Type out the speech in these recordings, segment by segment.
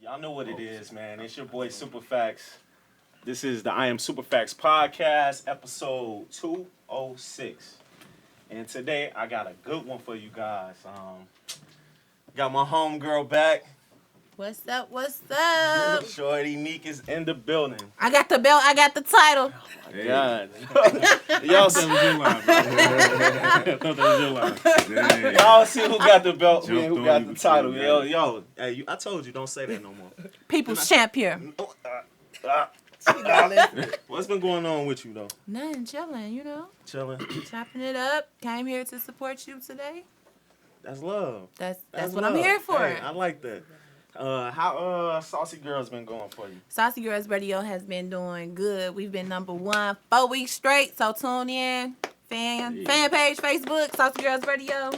Y'all know what it is, man. It's your boy SuperFacts. This is the IamSuperFacts podcast, episode 206. And today I got a good one for you guys. Got my homegirl back. What's up? What's up? ShortieNlk is in the building. I got the belt. I got the title. Oh my God. Y'all see who got the belt and who got the title. Yo. Hey, I told you, don't say that no more. People's champ here. What's been going on with you, though? Nothing, chilling, you know. Chilling. Chopping it up. Came here to support you today. That's love. That's what love. I'm here for. Hey, I like that. How Saucy Girls been going for you? Saucy Girls Radio has been doing good. We've been #1 4 weeks straight. So tune in, fan page, Facebook, Saucy Girls Radio.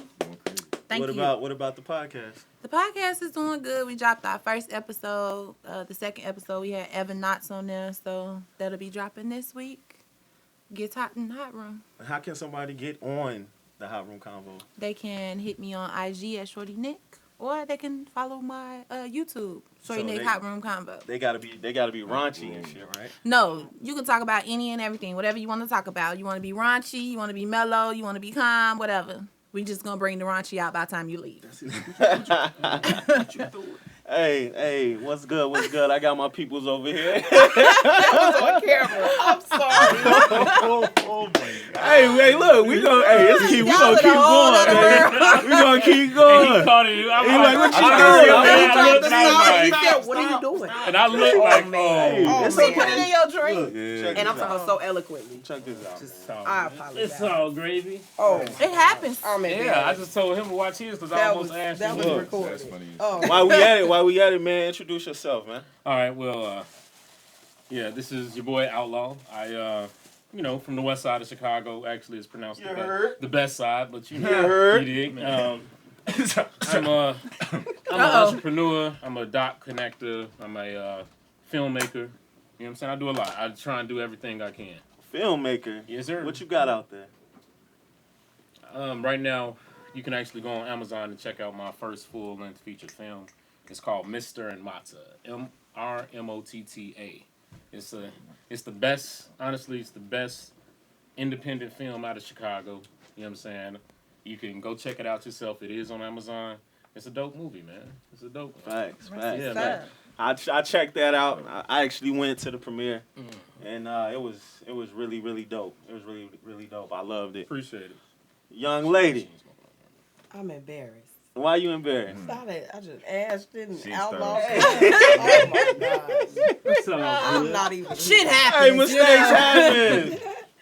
Thank you. What about the podcast? The podcast is doing good. We dropped our first episode. The second episode we had Evan Knotts on there, so that'll be dropping this week. Gets hot in the hot room. How can somebody get on the Hot Room Convo? They can hit me on IG at ShortieNlk. Or they can follow my YouTube, ShortieNlk Hot Room Convo. They gotta be raunchy and shit, right? No, you can talk about any and everything, whatever you want to talk about. You want to be raunchy, you want to be mellow, you want to be calm, whatever. We just gonna bring the raunchy out by the time you leave. Hey, what's good? I got my peoples over here. That was on camera. I'm sorry. Oh my God. Hey, look, we gonna keep going. We gonna keep going. He caught it. I'm like, what you He said, what are you doing? And I look like, man. It's Put okay. it in your drink. Look, And I'm talking so eloquently. Check this out. I apologize. it's all gravy. Oh, It happens. I'm embarrassed. Yeah, I just told him to watch his because I That almost was asked that him. was Look. recorded. That's funny. Oh. While we at it, man, introduce yourself, man. All right, well, this is your boy Outlaw. I, from the west side of Chicago. Actually, it's pronounced the best side, but you dig. I'm an entrepreneur. I'm a dot connector. I'm a filmmaker. You know what I'm saying? I do a lot. I try and do everything I can. Filmmaker. Yes, sir. What you got out there? Right now, you can actually go on Amazon and check out my first full-length feature film. It's called Mr. and Motta. MRMOTTA. It's the best. Honestly, it's the best independent film out of Chicago. You know what I'm saying? You can go check it out yourself. It is on Amazon. It's a dope movie, man. It's a dope one. Facts. Yeah, man. I checked that out. I actually went to the premiere, and it was really, really dope. It was really, really dope. I loved it. Appreciate it. Young lady, I'm embarrassed. why you embarrassed? I just asked it and She Outlaw. started. Oh my God. So, I'm not even. Shit Hey, happens. mistakes happen.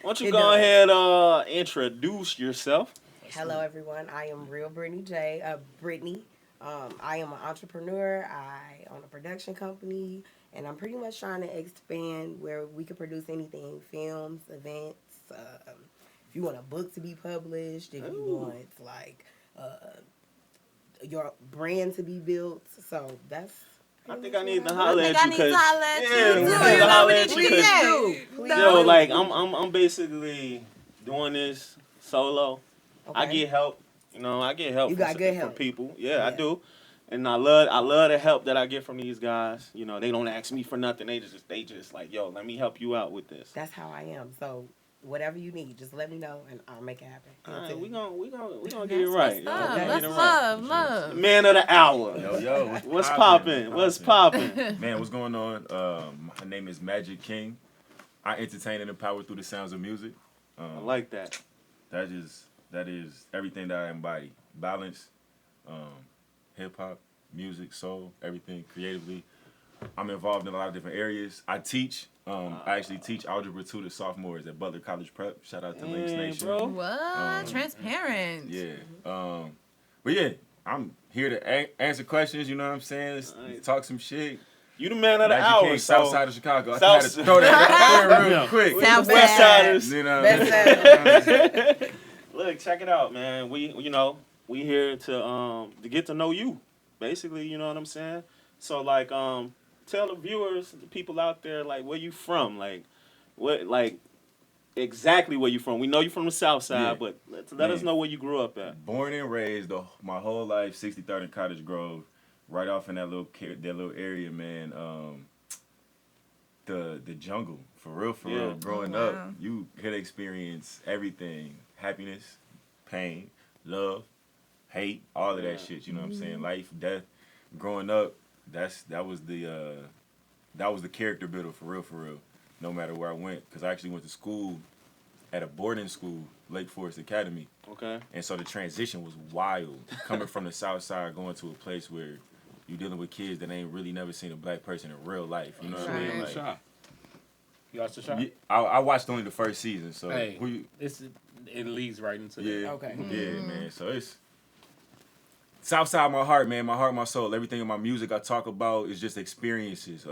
Why don't you It go does. ahead introduce yourself? Hello, everyone. I am RealBrittanyJay. Brittany. I am an entrepreneur. I own a production company, and I'm pretty much trying to expand where we can produce anything: films, events. If you want a book to be published, if you want like your brand to be built, so that's. I think I need to holler at you I need to holler at you, yeah, too. we need You to know holler what at we you. need 'cause- to do. Yo, like I'm basically doing this solo. I Okay. get help. You know, I get help You from, got good from help. people. Yeah, I do. And I love the help that I get from these guys. You know, they don't ask me for nothing. They just like, yo, let me help you out with this. That's how I am. So whatever you need, just let me know and I'll make it happen. All right, we gonna get it right. Love. Get Let's it right. love. Man of the hour. Yo, What's poppin'? What's poppin'? Man, what's going on? My name is Magix King. I entertain and empower through the sounds of music. I like that. That is everything that I embody. Balance, hip hop, music, soul, everything creatively. I'm involved in a lot of different areas. I teach. I actually teach algebra 2 to sophomores at Butler College Prep. Shout out to Links Nation. Bro. What? Transparent. Yeah. But yeah, I'm here to answer questions. You know what I'm saying? Let's talk some shit. You the man of the Magix hour. King, So South Side of Chicago. I South had to throw that out there real quick. South West Side. Siders. You know, Best seller. Look, check it out, man. We here to get to know you, basically. You know what I'm saying? So like, tell the viewers, the people out there, like, where you from? Like, what, like, exactly where you from? We know you from the South Side, Yeah. but let us know where you grew up at. born and raised my whole life, 63rd and Cottage Grove. right off in that little area, man. The jungle, for real. Growing Oh, wow. up, you could experience everything: happiness, pain, love, hate, all of that shit. You know what I'm saying? Life, death. Growing up, that was the character builder for real. No matter where I went, because I actually went to school at a boarding school, Lake Forest Academy. Okay. And so the transition was wild. Coming from the South Side, going to a place where you're dealing with kids that ain't really never seen a black person in real life. You know what I mean? Like, Like, you watched the shot? I watched only the first season, so Hey, it leads right into that. yeah, Okay. yeah, man. So it's South Side, my heart, man, my heart, my soul. Everything in my music I talk about is just experiences.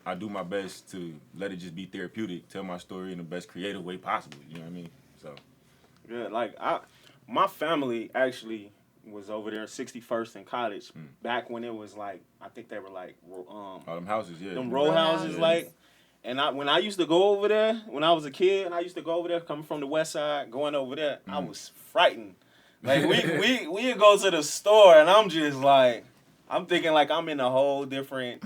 I do my best to let it just be therapeutic, tell my story in the best creative way possible. You know what I mean? So Yeah, like my family actually was over there 61st in college back when it was like, I think they were like all them houses, yeah. them row houses, houses. like. And when I used to go over there, when I was a kid, and I used to go over there, coming from the west side, going over there, I was frightened. Like we go to the store, and I'm just like, I'm thinking like I'm in a whole different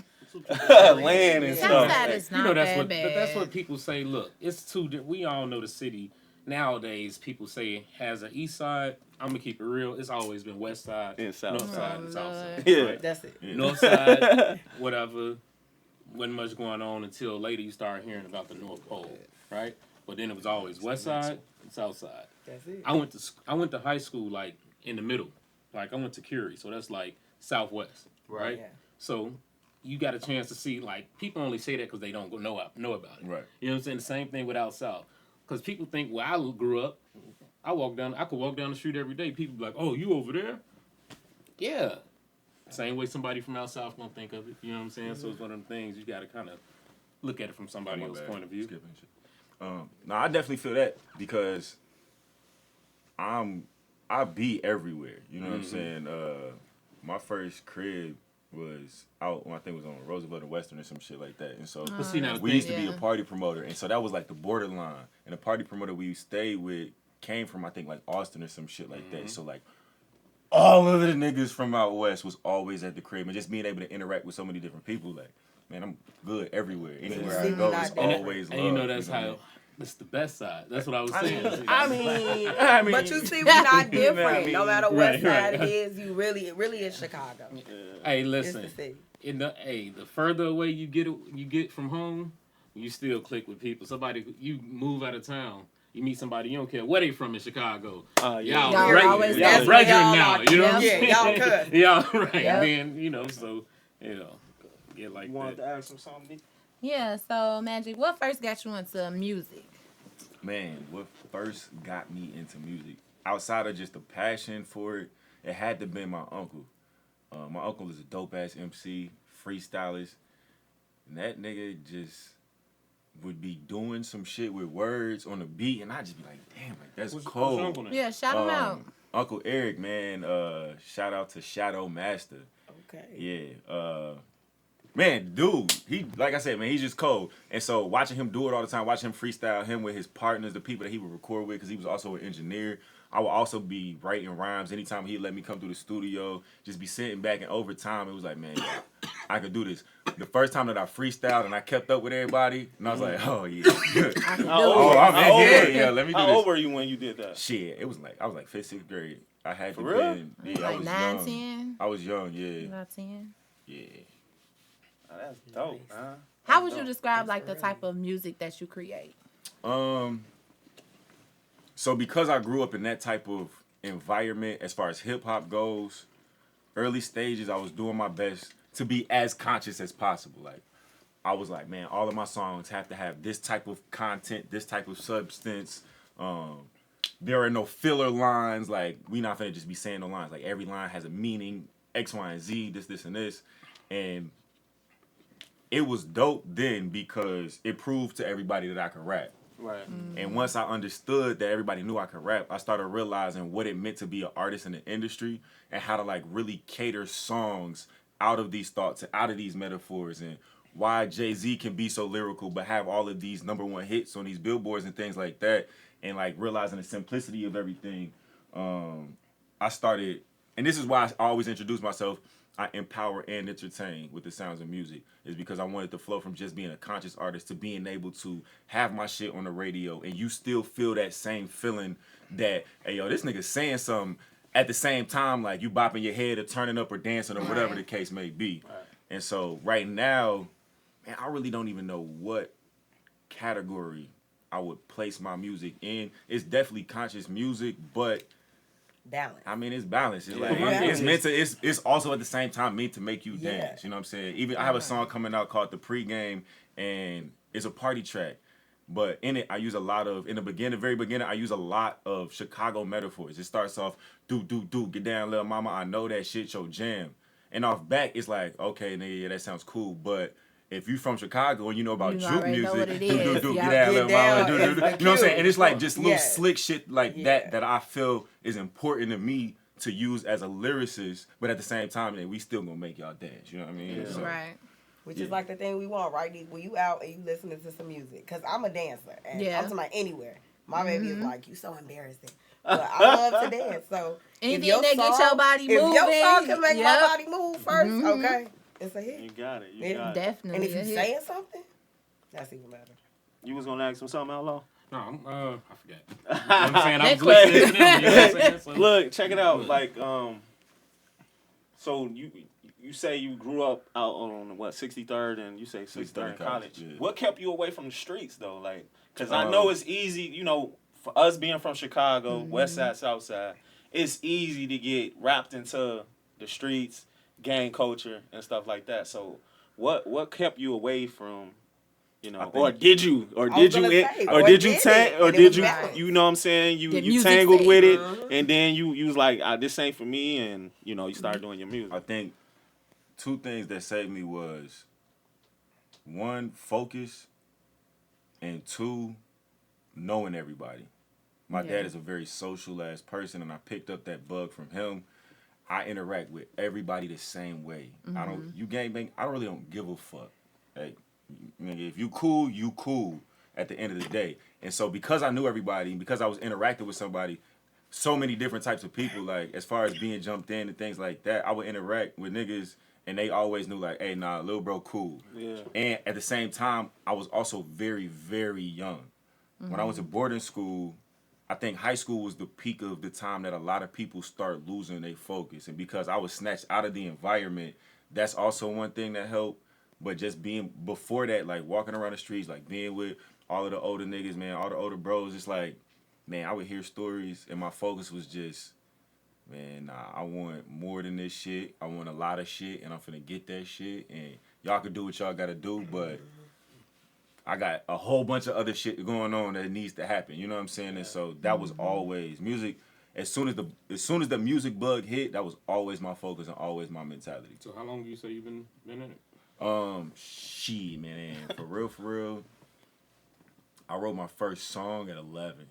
land and stuff. Southside is not You know, that that's bad. what people say. Look, it's we all know the city nowadays. People say has an east side. I'm gonna keep it real. It's always been west side, And south north side. side, and south side. Yeah. right? That's it. Yeah. North side, whatever. Wasn't much going on until later you start hearing about the North Pole, right? But then it was always west side and south side. That's it. I went to high school like in the middle. Like I went to Curie, so that's like southwest, right? Yeah. So you got a chance to see, like, people only say that because they don't know about it. Right. You know what I'm saying? The same thing with out south. Because people think, well, I grew up, I could walk down the street every day. People be like, oh, you over there? Yeah. Same way somebody from out south gonna think of it. You know what I'm saying? So it's one of them things you got to kind of look at it from somebody My else's bad. point of view. Skipping shit. No, I definitely feel that because I be everywhere. You know what I'm saying? My first crib was out when I think it was on Roosevelt and Western or some shit like that. And so But see, now the we thing- used to be a party promoter, and so that was like the borderline. And the party promoter we stayed with came from I think like Austin or some shit like that. So like all of the niggas from out west was always at the crib, and just being able to interact with so many different people, like, man, I'm good everywhere. Anywhere I See, go, not it's different. always love. And you know that's what I how mean? it's the best side. That's what I was saying. I mean, But you see, we're not different. No matter what Right, side right. it is, it really is Chicago. Hey, It's listen. the city. The further away you get from home, you still click with people. You move out of town, you meet somebody you don't care where they from in Chicago. Yeah. Y'all Y'all always y'all that's brethren y'all now. are. You know what I'm Yeah, saying? y'all cousins. Y'all right. Yep. Then so get like You wanted that. to ask him something? Yeah, so Magic, what first got you into music? Man, what first got me into music, outside of just the passion for it, it had to be my uncle. My uncle is a dope-ass MC, freestylist, and that nigga just would be doing some shit with words on the beat, and I'd just be like, damn, like, that's What's cold. your uncle name? Yeah, shout him out. Uncle Eric, man, shout out to Shadow Master. Okay. Yeah. Man, dude, he, like I said, man, he's just cold. And so watching him do it all the time, watching him freestyle, him with his partners, the people that he would record with, because he was also an engineer. I would also be writing rhymes anytime he'd let me come through the studio, just be sitting back, and over time, it was like, man, I could do this. The first time that I freestyled and I kept up with everybody, and I was like, oh, yeah, good. Let me do How this. old were you when you did that? Shit, I was like 5th, 6th grade. I had For to real? been, yeah, I Like was 9, young. 10? I was young, yeah. 9, 10. Yeah. Oh, that's dope, man. How would you describe like the type of music that you create? So because I grew up in that type of environment as far as hip hop goes, early stages I was doing my best to be as conscious as possible. Like I was like, man, all of my songs have to have this type of content, this type of substance. There are no filler lines. Like we not finna just be saying no lines. Like every line has a meaning, X, Y, and Z, this, and this. And it was dope then because it proved to everybody that I could rap. Right. And once I understood that everybody knew I could rap, I started realizing what it meant to be an artist in the industry and how to like really cater songs out of these thoughts and out of these metaphors, and why Jay-Z can be so lyrical but have all of these #1 hits on these billboards and things like that, and like realizing the simplicity of everything. I started, and this is why I always introduce myself I empower and entertain with the sounds of music is because I wanted to flow from just being a conscious artist to being able to have my shit on the radio and you still feel that same feeling that, hey, yo, this nigga saying something at the same time, like you bopping your head or turning up or dancing or whatever the case may be. Right. And so right now, man, I really don't even know what category I would place my music in. It's definitely conscious music, but balance. I mean, it's balance. It's like it's meant to. It's also at the same time meant to make you dance. You know what I'm saying? Even I have a song coming out called "The Pregame," and it's a party track. But in it, I use a lot of in the beginning, very beginning, I use a lot of Chicago metaphors. It starts off, do, get down, little mama. I know that shit, your jam. And off back, it's like, okay, nigga, yeah, that sounds cool, but if you from Chicago and you know about juke music, do, get down, little mama, do. You know what I'm saying? And it's like just little slick shit like that I feel is important to me to use as a lyricist, but at the same time, we still gonna make y'all dance. You know what I mean? Yeah. So, right. Which is like the thing we want, right? When you out and you listening to some music, because I'm a dancer, and I'm talking about anywhere. My baby is like, you so embarrassing. But I love to dance, so anything that gets your body moving, if your song can make my body move first, okay, it's a hit. You got it. You got it. Definitely. And if you saying something, that's even better. You was gonna ask him something, Outlaw? No, I forgot. You know what I'm saying? I was listening to them. You know what I'm saying? So, look, check it out. Like, so you say you grew up out on what 63rd and you say 63rd College. Yeah. What kept you away from the streets though? Like, cause I know it's easy. You know, for us being from Chicago, West Side, South Side, it's easy to get wrapped into the streets, gang culture, and stuff like that. So, what kept you away from? You know, or did you you know what I'm saying? You tangled with it, and then you was like, this ain't for me, and you know, you started doing your music. I think two things that saved me was one, focus, and two, knowing everybody. My dad is a very social ass person, and I picked up that bug from him. I interact with everybody the same way. I don't I really don't give a fuck. Like, if you cool, you cool at the end of the day. And so because I knew everybody and because I was interacting with somebody, so many different types of people, like as far as being jumped in and things like that, I would interact with niggas and they always knew like, hey, nah, little bro cool. Yeah. And at the same time, I was also very, very young. When I was at boarding school, I think high school was the peak of the time that a lot of people start losing their focus. And because I was snatched out of the environment, that's also one thing that helped. But just being before that, like walking around the streets, like being with all of the older niggas, man, all the older bros, it's like, man, I would hear stories and my focus was just, man, nah, I want more than this shit. I want a lot of shit and I'm finna get that shit. And y'all can do what y'all gotta do, but I got a whole bunch of other shit going on that needs to happen. You know what I'm saying? And so that was always music. As soon as the music bug hit, that was always my focus and always my mentality. So how long do you say you've been in it? Shit, man. For real, I wrote my first song at 11.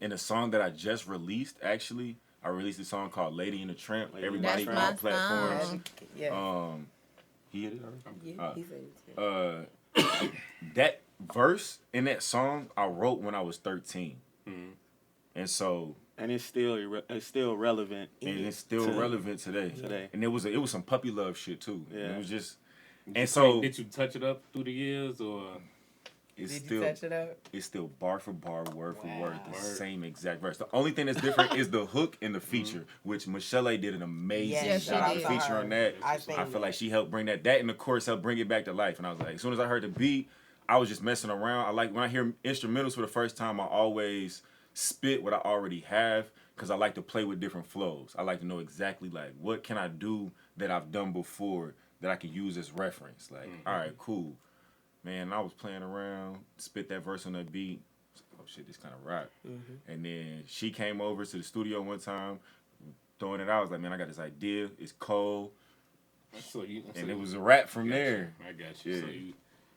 And the song that I just released, actually, I released a song called Lady and the Tramp. Everybody on all platforms. He hit it already? Yeah, he said it. That verse in that song, I wrote when I was 13. And so... And it's still relevant. And it's still relevant today. And it was some puppy love shit, too. Yeah. It was just... Did you touch it up through the years, or did you touch it up? It's still bar for bar, word for word, the same exact verse. The only thing that's different is the hook and the feature, which Michelle did an amazing job featuring that. I feel like she helped bring that and the chorus helped bring it back to life. And I was like, as soon as I heard the beat, I was just messing around. I like when I hear instrumentals for the first time, I always spit what I already have because I like to play with different flows. I like to know exactly like what can I do that I've done before that I can use as reference. Like, all right, cool. Man, I was playing around, spit that verse on that beat. Oh, shit, this kind of rock. And then she came over to the studio one time, throwing it out. I was like, man, I got this idea. It's cold. And it was a rap from there. I got you. Yeah. So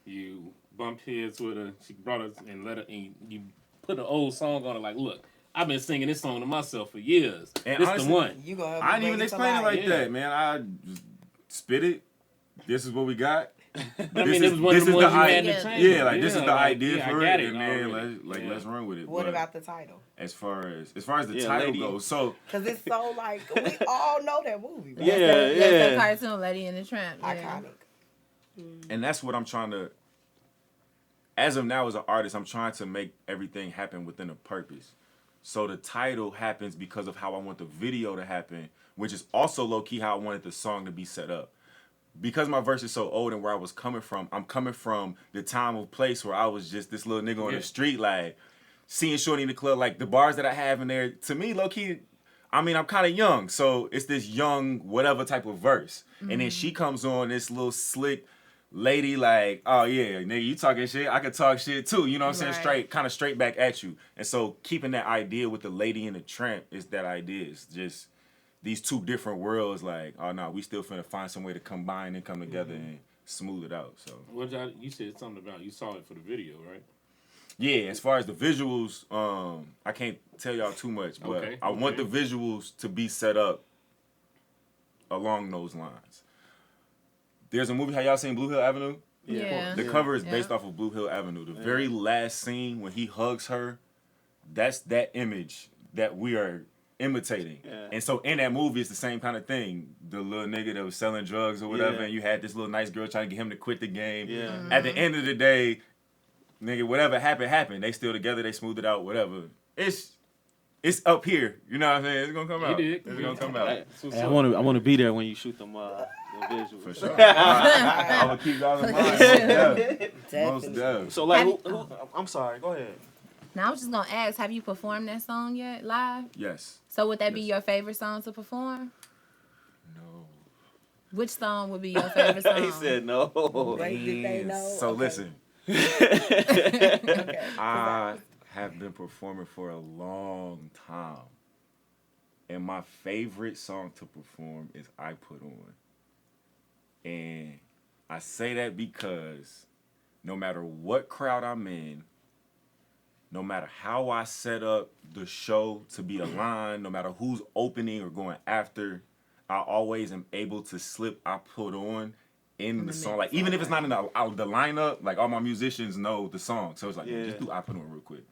you bumped heads with her. She brought us and and you put an old song on it like, look, I've been singing this song to myself for years. And this honestly, the one. I didn't even explain it like that, man. I just spit it. This is what we got. I mean, it was one of the ones you had in the chamber. Yeah, like this is the idea for it, and then let's run with it. What but about the title? As far as the title goes, so because it's so like we all know that movie. Right? Yeah, cartoon Lady in the Tramp. Iconic. And that's what I'm trying to. As of now, as an artist, I'm trying to make everything happen within a purpose. So the title happens because of how I want the video to happen, which is also low-key how I wanted the song to be set up. Because my verse is so old and where I was coming from, I'm coming from the time of place where I was just this little nigga on the street, like, seeing Shorty in the club. Like, the bars that I have in there, to me, low-key, I mean, I'm kind of young, so it's this young whatever type of verse. Mm-hmm. And then she comes on, this little slick lady, like, oh yeah, nigga, you talking shit, I can talk shit too, you know what I'm saying? Straight back at you. And so keeping that idea with the Lady and the Tramp is that idea. It's just these two different worlds, like, oh no, we still finna find some way to combine and come together and smooth it out. So you said something about you saw it for the video, right? Yeah, as far as the visuals, I can't tell y'all too much, but I want the visuals to be set up along those lines. There's a movie, have y'all seen Blue Hill Avenue? Yeah. The cover is based off of Blue Hill Avenue. The very last scene when he hugs her, that's that image that we are imitating. Yeah. And so in that movie, it's the same kind of thing. The little nigga that was selling drugs or whatever, and you had this little nice girl trying to get him to quit the game. Yeah. Mm-hmm. At the end of the day, nigga, whatever happened. They still together, they smoothed it out, whatever. It's up here. You know what I'm saying? It's gonna come out. It's gonna come out. Hey, I want to be there when you shoot them visuals. For sure. I'm gonna keep y'all in mind. Most definitely. So like, who, I'm sorry. Go ahead. Now I was just gonna ask, have you performed that song yet live? Yes. So would that be your favorite song to perform? No. Which song would be your favorite song? He said no. Wait, did they know? So listen. I have been performing for a long time. And my favorite song to perform is I Put On. And I say that because no matter what crowd I'm in, no matter how I set up the show to be aligned, no matter who's opening or going after, I always am able to slip I Put On in the song. Like, even if it's not in the lineup, like, all my musicians know the song. So it's like, just do I Put On real quick.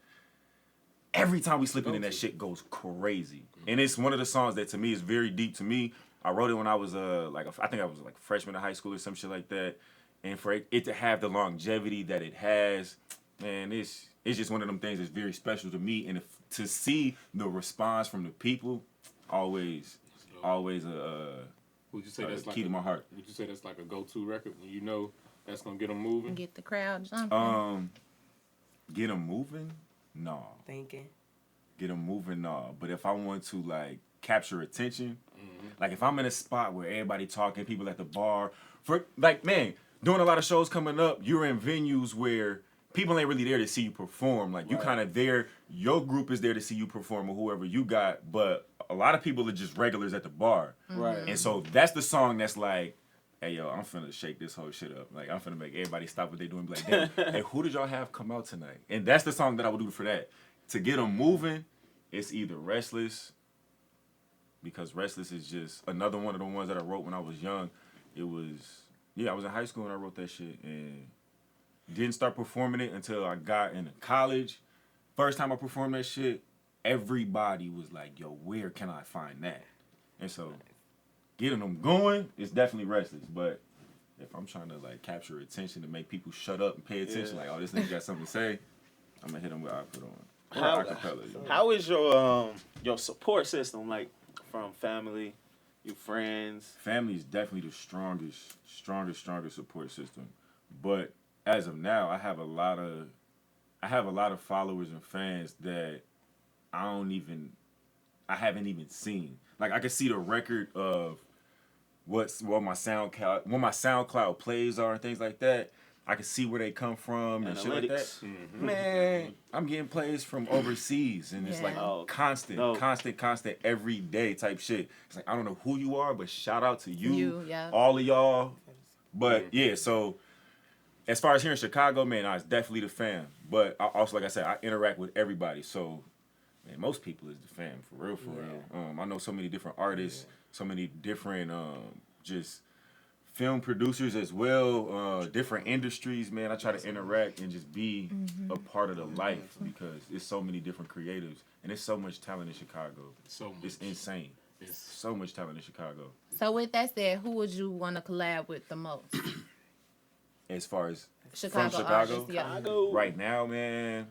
Every time we slip in, that shit goes crazy. And it's one of the songs that, to me, is very deep to me. I wrote it when I was, I think I was, like, a freshman in high school or some shit like that. And for it to have the longevity that it has, man, it's just one of them things that's very special to me. And to see the response from the people, always would you say that's key like to my heart. Would you say that's like a go-to record when you know that's gonna get them moving? Get the crowd jumping. Get them moving? No. Thinking. Get them moving? No. But if I want to, like, capture attention, like, if I'm in a spot where everybody talking, people at the bar, for, like, man, doing a lot of shows coming up, you're in venues where people ain't really there to see you perform. Like, you kind of there, your group is there to see you perform or whoever you got, but a lot of people are just regulars at the bar. Right. And so that's the song that's like, hey, yo, I'm finna shake this whole shit up. Like, I'm finna make everybody stop what they doing and be like, damn, hey, who did y'all have come out tonight? And that's the song that I would do for that. To get them moving, it's either Restless, because Restless is just another one of the ones that I wrote when I was young. It was, I was in high school when I wrote that shit, and didn't start performing it until I got into college. First time I performed that shit, everybody was like, yo, where can I find that? And so getting them going is definitely Restless. But if I'm trying to, like, capture attention to make people shut up and pay attention, like, oh, this nigga got something to say, I'm gonna hit them with I Put On. How is your support system, like, from family, your friends? Family is definitely the strongest support system. But as of now, I have a lot of followers and fans that I haven't even seen. Like, I can see the record of what my SoundCloud plays are and things like that. I can see where they come from and shit like that. Mm-hmm. Man, I'm getting plays from overseas, and it's like constant, every day type shit. It's like, I don't know who you are, but shout out to you all of y'all. But so as far as here in Chicago, man, it's definitely the fam. But I also, like I said, I interact with everybody. So, man, most people is the fam, for real. I know so many different artists, so many different just film producers as well, different industries, man. I try to interact and just be a part of the life because there's so many different creatives and there's so much talent in Chicago. So much. It's insane. It's So much talent in Chicago. So with that said, who would you want to collab with the most? As far as Chicago from Chicago, artists, yeah. right now, man,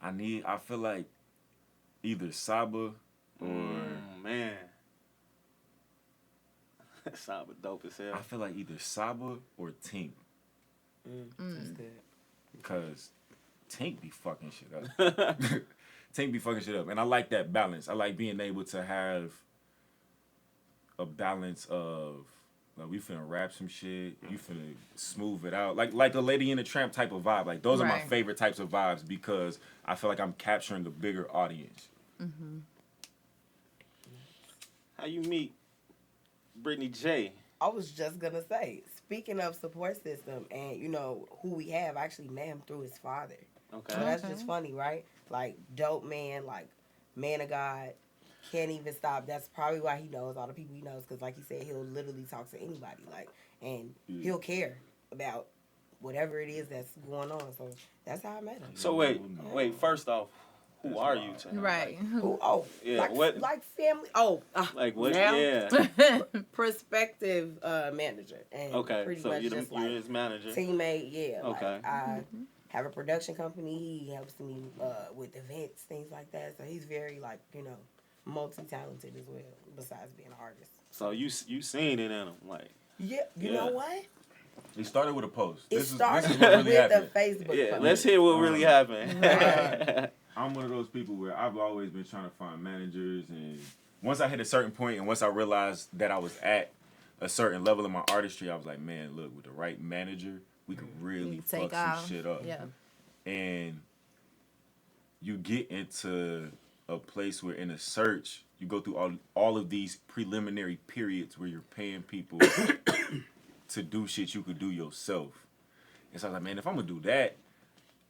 I feel like either Saba or Man. Saba dope as hell. I feel like either Saba or Tink. That's good. Because Tink be fucking shit up. Tink be fucking shit up. And I like that balance. I like being able to have a balance of, like, we finna rap some shit, you finna smooth it out. Like the Lady in the Tramp type of vibe. Like, those are my Right. favorite types of vibes because I feel like I'm capturing a bigger audience. How you meet Brittany J? I was just gonna say, speaking of support system and you know who we have, I actually met him through his father. Okay. So that's just funny, right? Like dope man, like man of God, can't even stop. That's probably why he knows all the people he knows, because like he said, he'll literally talk to anybody, like, and he'll care about whatever it is that's going on. So that's how I met him. So wait. First off, who are you to him? Right. Who? Oh, Yeah, like, what- like family. Oh, Like what? now? Yeah. Prospective manager, and Okay. pretty So much you're just you're like his manager. teammate. Yeah. Okay. Like, I have a production company. He helps me with events, things like that. So he's very, like, you know, multi-talented as well, besides being an artist. So you seen it in him, like. Yeah. You Yeah. know what? It started with a post. It This started is what really with happened. the Facebook Yeah. post. Let's hear what really happened. I'm one of those people where I've always been trying to find managers, and once I hit a certain point and once I realized that I was at a certain level in my artistry, I was like, man, look, with the right manager, we could really Take fuck some off. shit up. Yeah. And you get into a place where in a search, you go through all of these preliminary periods where you're paying people to do shit you could do yourself. And so I was like, man, if I'm going to do that,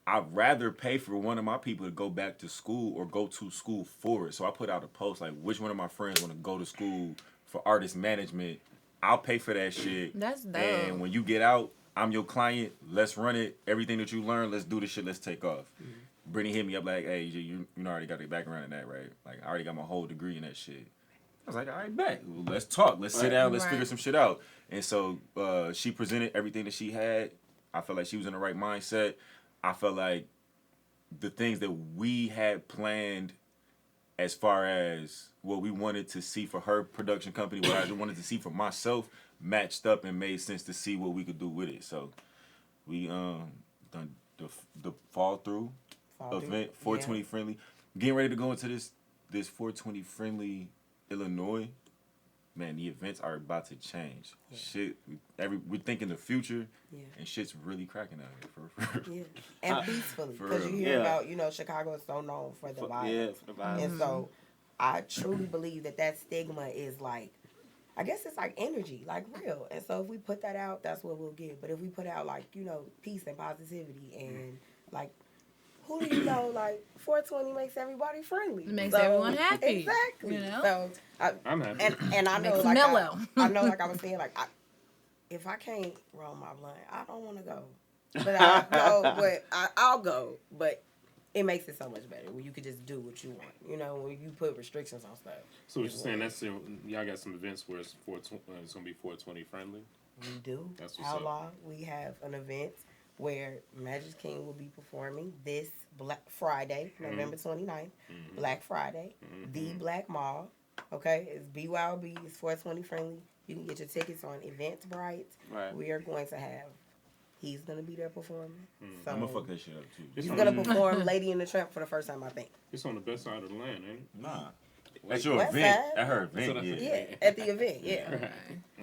I'd rather pay for one of my people to go back to school or go to school for it. So I put out a post like, which one of my friends want to go to school for artist management? I'll pay for that shit. That's dope. And when you get out, I'm your client. Let's run it. Everything that you learn, let's do the shit. Let's take off. Brittany hit me up like, hey, you already got the background in that, right? Like, I already got my whole degree in that shit. I was like, all right, bet. Well, let's talk. Let's sit down. Let's figure some shit out. And so she presented everything that she had. I felt like she was in the right mindset. I felt like the things that we had planned as far as what we wanted to see for her production company, what I wanted to see for myself, matched up and made sense to see what we could do with it. So we done the fall through event, 420 friendly. Getting ready to go into this 420 friendly Illinois. Man, the events are about to change. Yeah. Shit, we're thinking the future, and shit's really cracking out here. For yeah, and peacefully, For because real. you hear about, you know, Chicago is so known for the violence. Yeah, for the violence. And so I truly believe that stigma is like, I guess it's like energy, like real. And so if we put that out, that's what we'll get. But if we put out, like, you know, peace and positivity and, like, who do you know, like, 420 makes everybody friendly. It makes everyone happy. Exactly. You know? So I'm happy. And I know, Makes like, mellow. I know, like I was saying, like, if I can't roll my blunt, I don't want to go. But I'll go. But it makes it so much better when you could just do what you want. You know, when you put restrictions on stuff. So what you're saying, that's y'all got some events where it's going to be 420 friendly? We do. That's what's Outlaw. We have an event where Magix King will be performing this Black Friday, November 29th, Black Friday, the Black Mall. Okay, it's BYOB, it's 420 friendly. You can get your tickets on Eventbrite. Right. We are going to have, he's going to be there performing. So I'm going to fuck that shit up, too. he's going to perform Lady in the Tramp for the first time, I think. It's on the best side of the land, ain't it? Nah. That's your West event. Side. At her event, That's what I Yeah, at the event, yeah.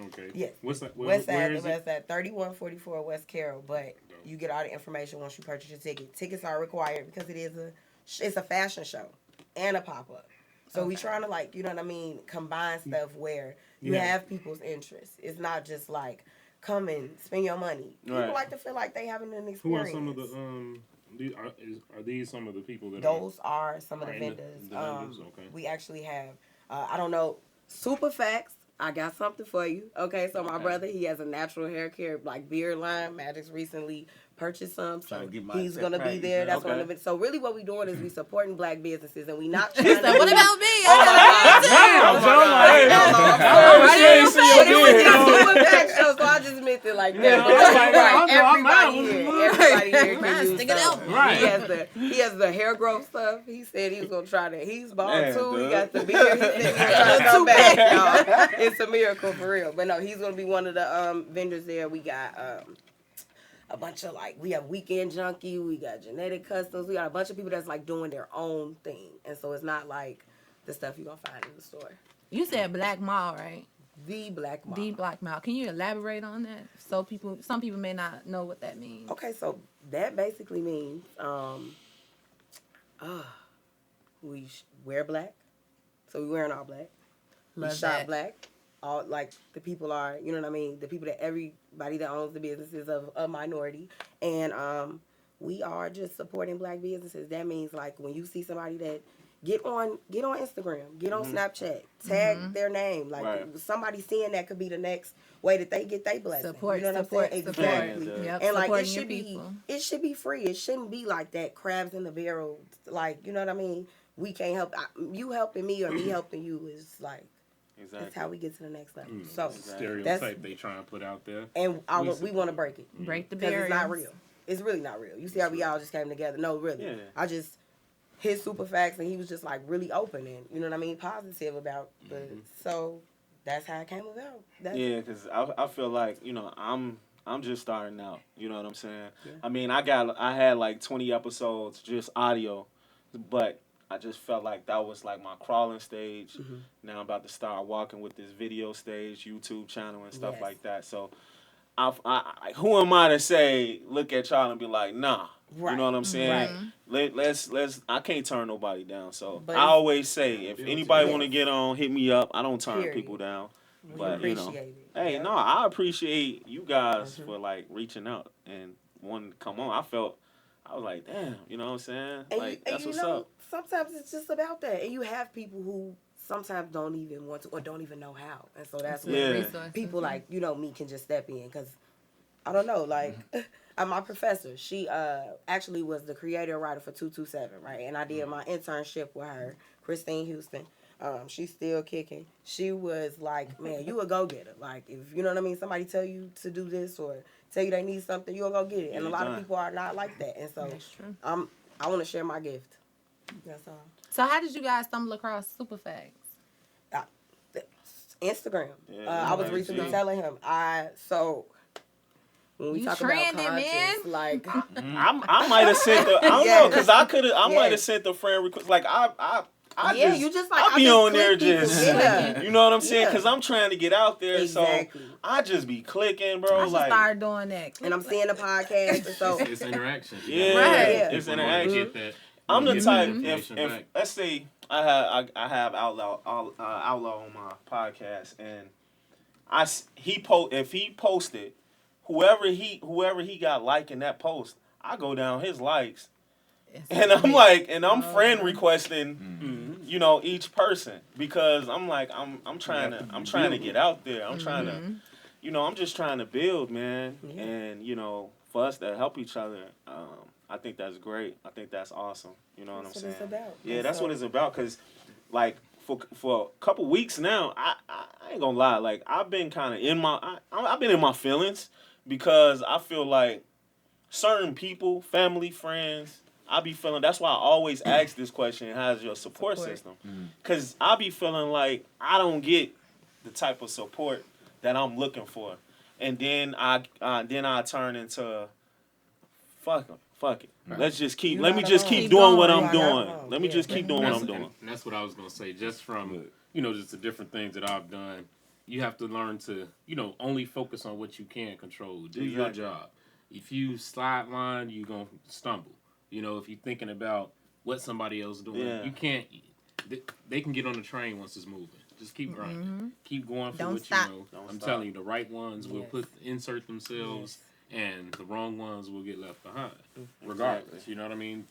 Okay. Yes. What's that? West Where Side, is the it? West Side, 3144 West Carroll, but you get all the information once you purchase your ticket. Tickets are required because it's a fashion show and a pop-up. So we trying to, like, you know what I mean, combine stuff where you have people's interests. It's not just like, come and spend your money. People like to feel like they having an experience. Who are some of the are these some of the people that Those are some of the in the vendors. vendors? Okay. We actually have, I don't know, SuperFacts I got something for you. Okay, so my brother, he has a natural hair care, like beard line. Magix recently purchased some, so he's gonna be there. That's one of it. So really, what we doing is we supporting black businesses, and we not trying to. What about me? But it was just doing back show, so I just meant it like that. Everybody here can use stuff. Right. He has the hair growth stuff. He said he was gonna try that. He's bald too. He got the beard. He said he's gonna come back. Y'all. It's a miracle for real. But no, he's gonna be one of the vendors there. We got a bunch of we have Weekend Junkie, we got Genetic Customs, we got a bunch of people that's like doing their own thing, and so it's not like the stuff you're gonna find in the store. You said Black Mall, right? The Black Mall. The Black Mall. Can you elaborate on that? So some people may not know what that means. Okay, so that basically means we wear black, so we wearing all black. Love we shop that. black. All like the people are, you know what I mean? The people that everybody that owns the business is of a minority, and we are just supporting black businesses. That means like when you see somebody that get on Instagram, get on Snapchat, tag their name, like somebody seeing that could be the next way that they get their blessing. Support, you know what support, I'm saying? support. Exactly. Yep, And like it should be free. It shouldn't be like that crabs in the barrel. Like you know what I mean? We can't help you helping me or me helping you is like. Exactly. That's how we get to the next level. So stereotype they try and put out there, and we want to break it. Break the because barriers. it's not real. It's really not real. You see how we all just came together? No, really. Yeah. I just his super facts, and he was just like really open and you know what I mean, positive about the. So that's how it came about. Yeah, because I feel like I'm just starting out. You know what I'm saying? Yeah. I mean, I had like 20 episodes just audio, but I just felt like that was like my crawling stage. Now I'm about to start walking with this video stage, YouTube channel and stuff like that. So, I who am I to say, look at y'all and be like, nah. Right. You know what I'm saying? Right. Let's. I can't turn nobody down. So But I always say, if anybody want to get on, hit me up. I don't turn people down. But appreciate it. hey, Yeah. no, I appreciate you guys for like reaching out and wanting to come on. I was like, damn, you know what I'm saying? And like you, that's and what's up. Sometimes it's just about that, and you have people who sometimes don't even want to or don't even know how, and so that's where people like me can just step in because I don't know, like my professor, she actually was the creator writer for 227, right? And I did my internship with her, Christine Houston. She's still kicking. She was like, man, you a go-getter. Like, if you know what I mean, somebody tell you to do this or tell you they need something, you'll go get it. And a lot of people are not like that. And so I want to share my gift. That's all. So how did you guys stumble across SuperFacts? Instagram. Yeah, I was recently telling him. When we talk about conscious, like I might have sent the. I don't know because I might have sent the friend request. Like I be on there just, you know what I'm saying? Because I'm trying to get out there, so I just be clicking, bro. I should start doing that. And I'm seeing the podcast, and so it's interaction. It's interaction. I'm the type. If let's say I have Outlaw on my podcast, and if he posted, whoever he got liking that post, I go down his likes. And I'm like, I'm friend requesting, each person because I'm like, I'm trying to get out there. I'm trying to, I'm just trying to build, man. Yeah. And for us to help each other, I think that's great. I think that's awesome. You know what I'm saying? That's what it's about. Yeah, that's what it's about. Cause like for a couple weeks now, I ain't gonna lie. Like I've been kind of I've been in my feelings because I feel like certain people, family, friends. I be feeling, that's why I always ask this question, how's your support system? Because I be feeling like I don't get the type of support that I'm looking for. And then I turn into, fuck it. Right. Let me just keep doing what I'm doing. Let me just keep doing what I'm doing. And that's what I was going to say. Just from, just the different things that I've done, you have to learn to, only focus on what you can control. Do your job. If you slide line, you're going to stumble. If you're thinking about what somebody else is doing, you can't. They can get on the train once it's moving. Just keep running. Keep going for what you know. I'm telling you, the right ones will insert themselves, and the wrong ones will get left behind, regardless. You know what I mean?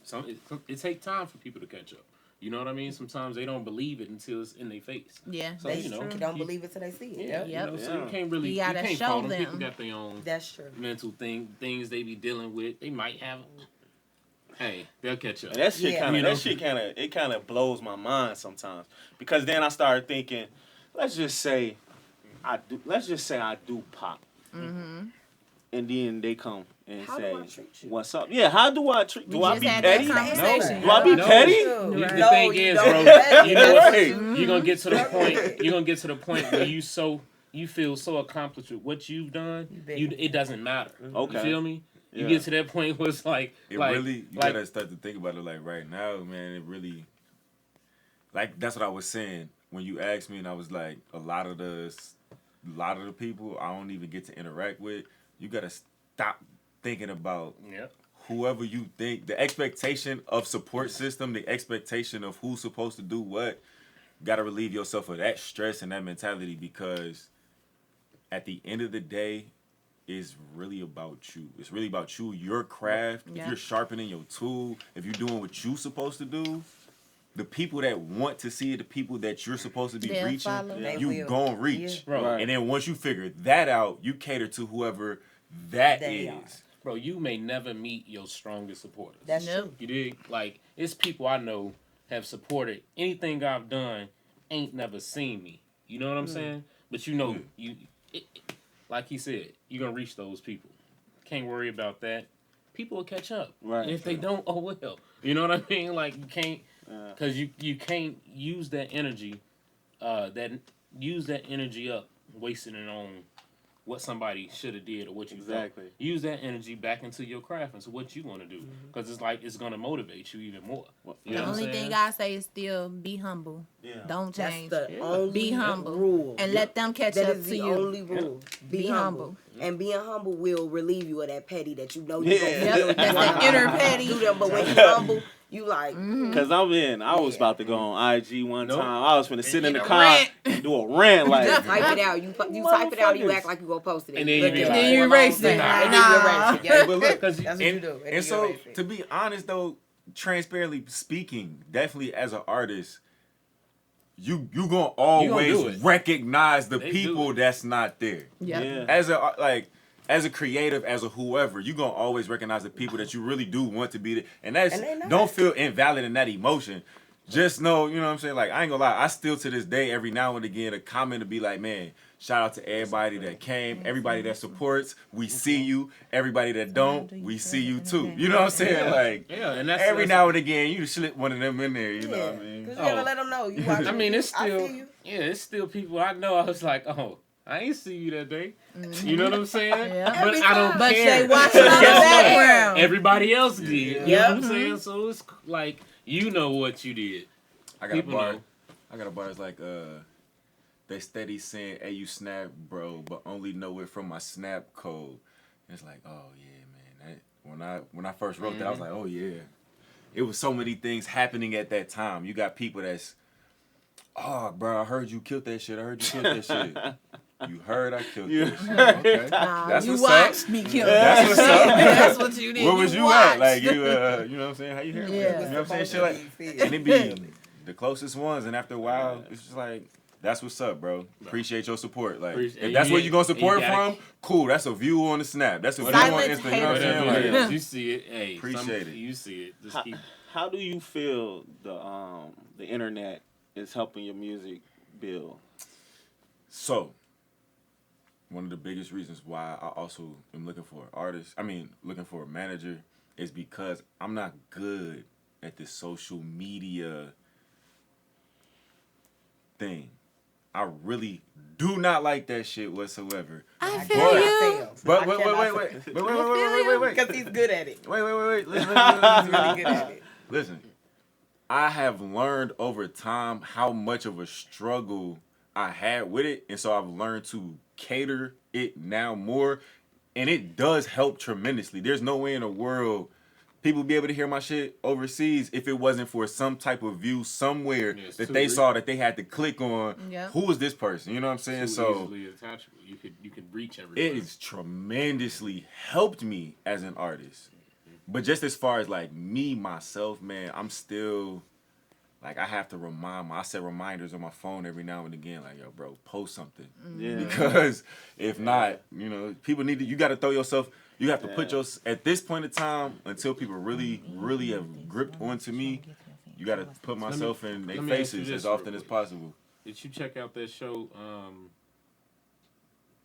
It takes time for people to catch up. You know what I mean? Sometimes they don't believe it until it's in their face. Yeah, So, that's you know, true. Don't believe it till they see it. Yeah, Yep. you know, so Yep. you can't really, You you gotta can't show fault them. People them. got their own That's true. mental things they be dealing with. They might have. Hey, they'll catch up. And that shit Yeah. kind You of know? that shit kind of blows my mind sometimes, because then I started thinking, let's just say I do pop, and then they come and How say, do I treat you? "What's up?" Yeah, how do I treat? Do We I just be had that petty? conversation. Do I be No. petty? The No, thing you is, don't bro, be petty. you know, Right. you're gonna get to the point. You're gonna get to the point where you feel so accomplished with what you've done. It doesn't matter. Okay. You feel me? You Yeah. get to that point where it's like, It like, really, you like, gotta start to think about it like right now, man. It really, like that's what I was saying when you asked me, and I was like, a lot of the people I don't even get to interact with. You gotta stop thinking about yeah. whoever you think, the expectation of support system, the expectation of who's supposed to do what. Gotta relieve yourself of that stress and that mentality, because at the end of the day, it's really about you. It's really about you, your craft. Yeah. If you're sharpening your tool, if you're doing what you're supposed to do, the people that want to see it, the people that you're supposed to be They'll reaching, follow. They you will. gon' reach. Yeah. Bro, Right. And then once you figure that out, you cater to whoever that They is. are. bro, you may never meet your strongest supporters. That's Nope. true. You dig? Like, it's people I know have supported anything I've done, ain't never seen me. You know what I'm saying? But you know, like he said, you're gonna reach those people. Can't worry about that. People will catch up. Right. And if they don't, oh well. You know what I mean? Like, you can't, because you can't use that energy, use that energy up, wasting it on what somebody should have did or what you Exactly. thought. Use that energy back into your craft and so what you want to do, because it's like it's gonna motivate you even more. You The know what I'm only saying? thing I say is still be humble. Yeah. Don't That's change. the only Be humble. rule. And let them catch That up is to the you. only rule. Be humble. And being humble will relieve you of that petty that you know you Yeah. gonna Yep, feel. that's that inner petty. Do them, but when you humble, you like. Cause I was about to go on IG one Nope. time. I was finna sit in the a car rant. and do a rant like. Just type it out. You type it out and you Motherfuckers. act like you gonna post it. And then you be look like, at Then you erase it. And then you Nah. erase it. Yeah. But look, Because That's what you do. and so, erase it. to be honest though, transparently speaking, definitely as an artist, you gonna always do it. recognize the They do people it. that's not there. Yep. Yeah. As a creative, as a whoever, you gonna always recognize the people that you really do want to be there. And that's, And they know don't that. feel invalid in that emotion. Just know, you know what I'm saying? Like, I ain't gonna lie, I still to this day, every now and again, a comment to be like, man, shout out to everybody that came, everybody that supports, we see you. Everybody that don't, we see you too. You know what I'm saying? Like, yeah, and that's every now and again, you just slip one of them in there, you know what I mean? Because you gotta let them know. You watch I mean, it's I still, see you. yeah, it's still people I know. I was like, oh, I ain't see you that day. You know what I'm saying? Yeah. But Every I don't time. But care. they watching on the Guess what? background. Everybody else did. You know Yep. what I'm saying? So it's like, you know what you did. I got People a bar. know. I got a bar that's like, they steady saying, hey, you snap, bro, but only know it from my snap code. And it's like, oh, yeah, man. When I first wrote that, I was like, oh, yeah. It was so many things happening at that time. You got people that's, oh, bro, I heard you killed that shit. I heard you killed that shit. You heard I killed that shit. Okay. Nah, That's you what's watched up. me kill That's what's up. That's what you did. Where was you at? watched. Like, you know what I'm saying? How you hear me? Yeah. You know what I'm saying? Shit like, and it be the closest ones. And after a while, it's just like, that's what's up, bro. Appreciate your support. Like, if that's where you gonna support from, cool. That's a view on the snap. That's a view on Silence Insta. You know what I'm haters. saying? Whatever it Like, is, you see it. Hey, Appreciate it. You see it. Just How, keep. how do you feel the internet is helping your music build? so, one of the biggest reasons why I also am looking for an artist, looking for a manager, is because I'm not good at this social media thing. I really do not like that shit whatsoever. I I feel cannot you. fail. But I wait. cannot fail. Because he's good at it. Wait. Listen. He's really good at it. Listen, I have learned over time how much of a struggle I had with it, and so I've learned to cater it now more, and it does help tremendously. There's no way in the world people would be able to hear my shit overseas if it wasn't for some type of view somewhere Yeah, it's that too they re- saw that they had to click on. Yep. Who is this person? You know what I'm saying? Too So easily attachable. You could reach everybody. it has tremendously helped me as an artist. But just as far as like me, myself, man, I'm still like I have to I set reminders on my phone every now and again, like, yo, bro, post something. Yeah. Because if not, you know, people need to, you got to throw yourself, you have to put at this point in time, until people really, really have gripped onto me, you got to put myself in their faces as often as possible. Did you check out that show,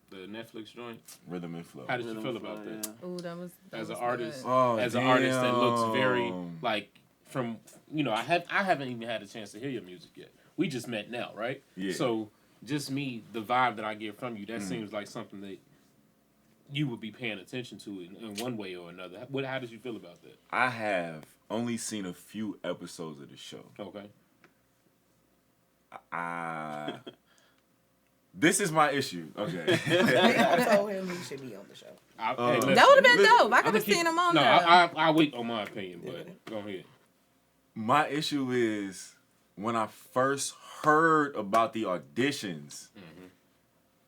the Netflix joint? Rhythm and Flow. How did you feel about that? Ooh, that was As an artist, Oh, an artist that looks very like from, you know, I haven't even had a chance to hear your music yet. We just met now, right? Yeah. So just me, the vibe that I get from you, that seems like something that you would be paying attention to in one way or another. How did you feel about that? I have only seen a few episodes of the show. Okay. This is my issue. Okay. I told him he should be on the show. That would have been dope. I could have seen him on there. I'll wait on my opinion, but go ahead. My issue is when I first heard about the auditions,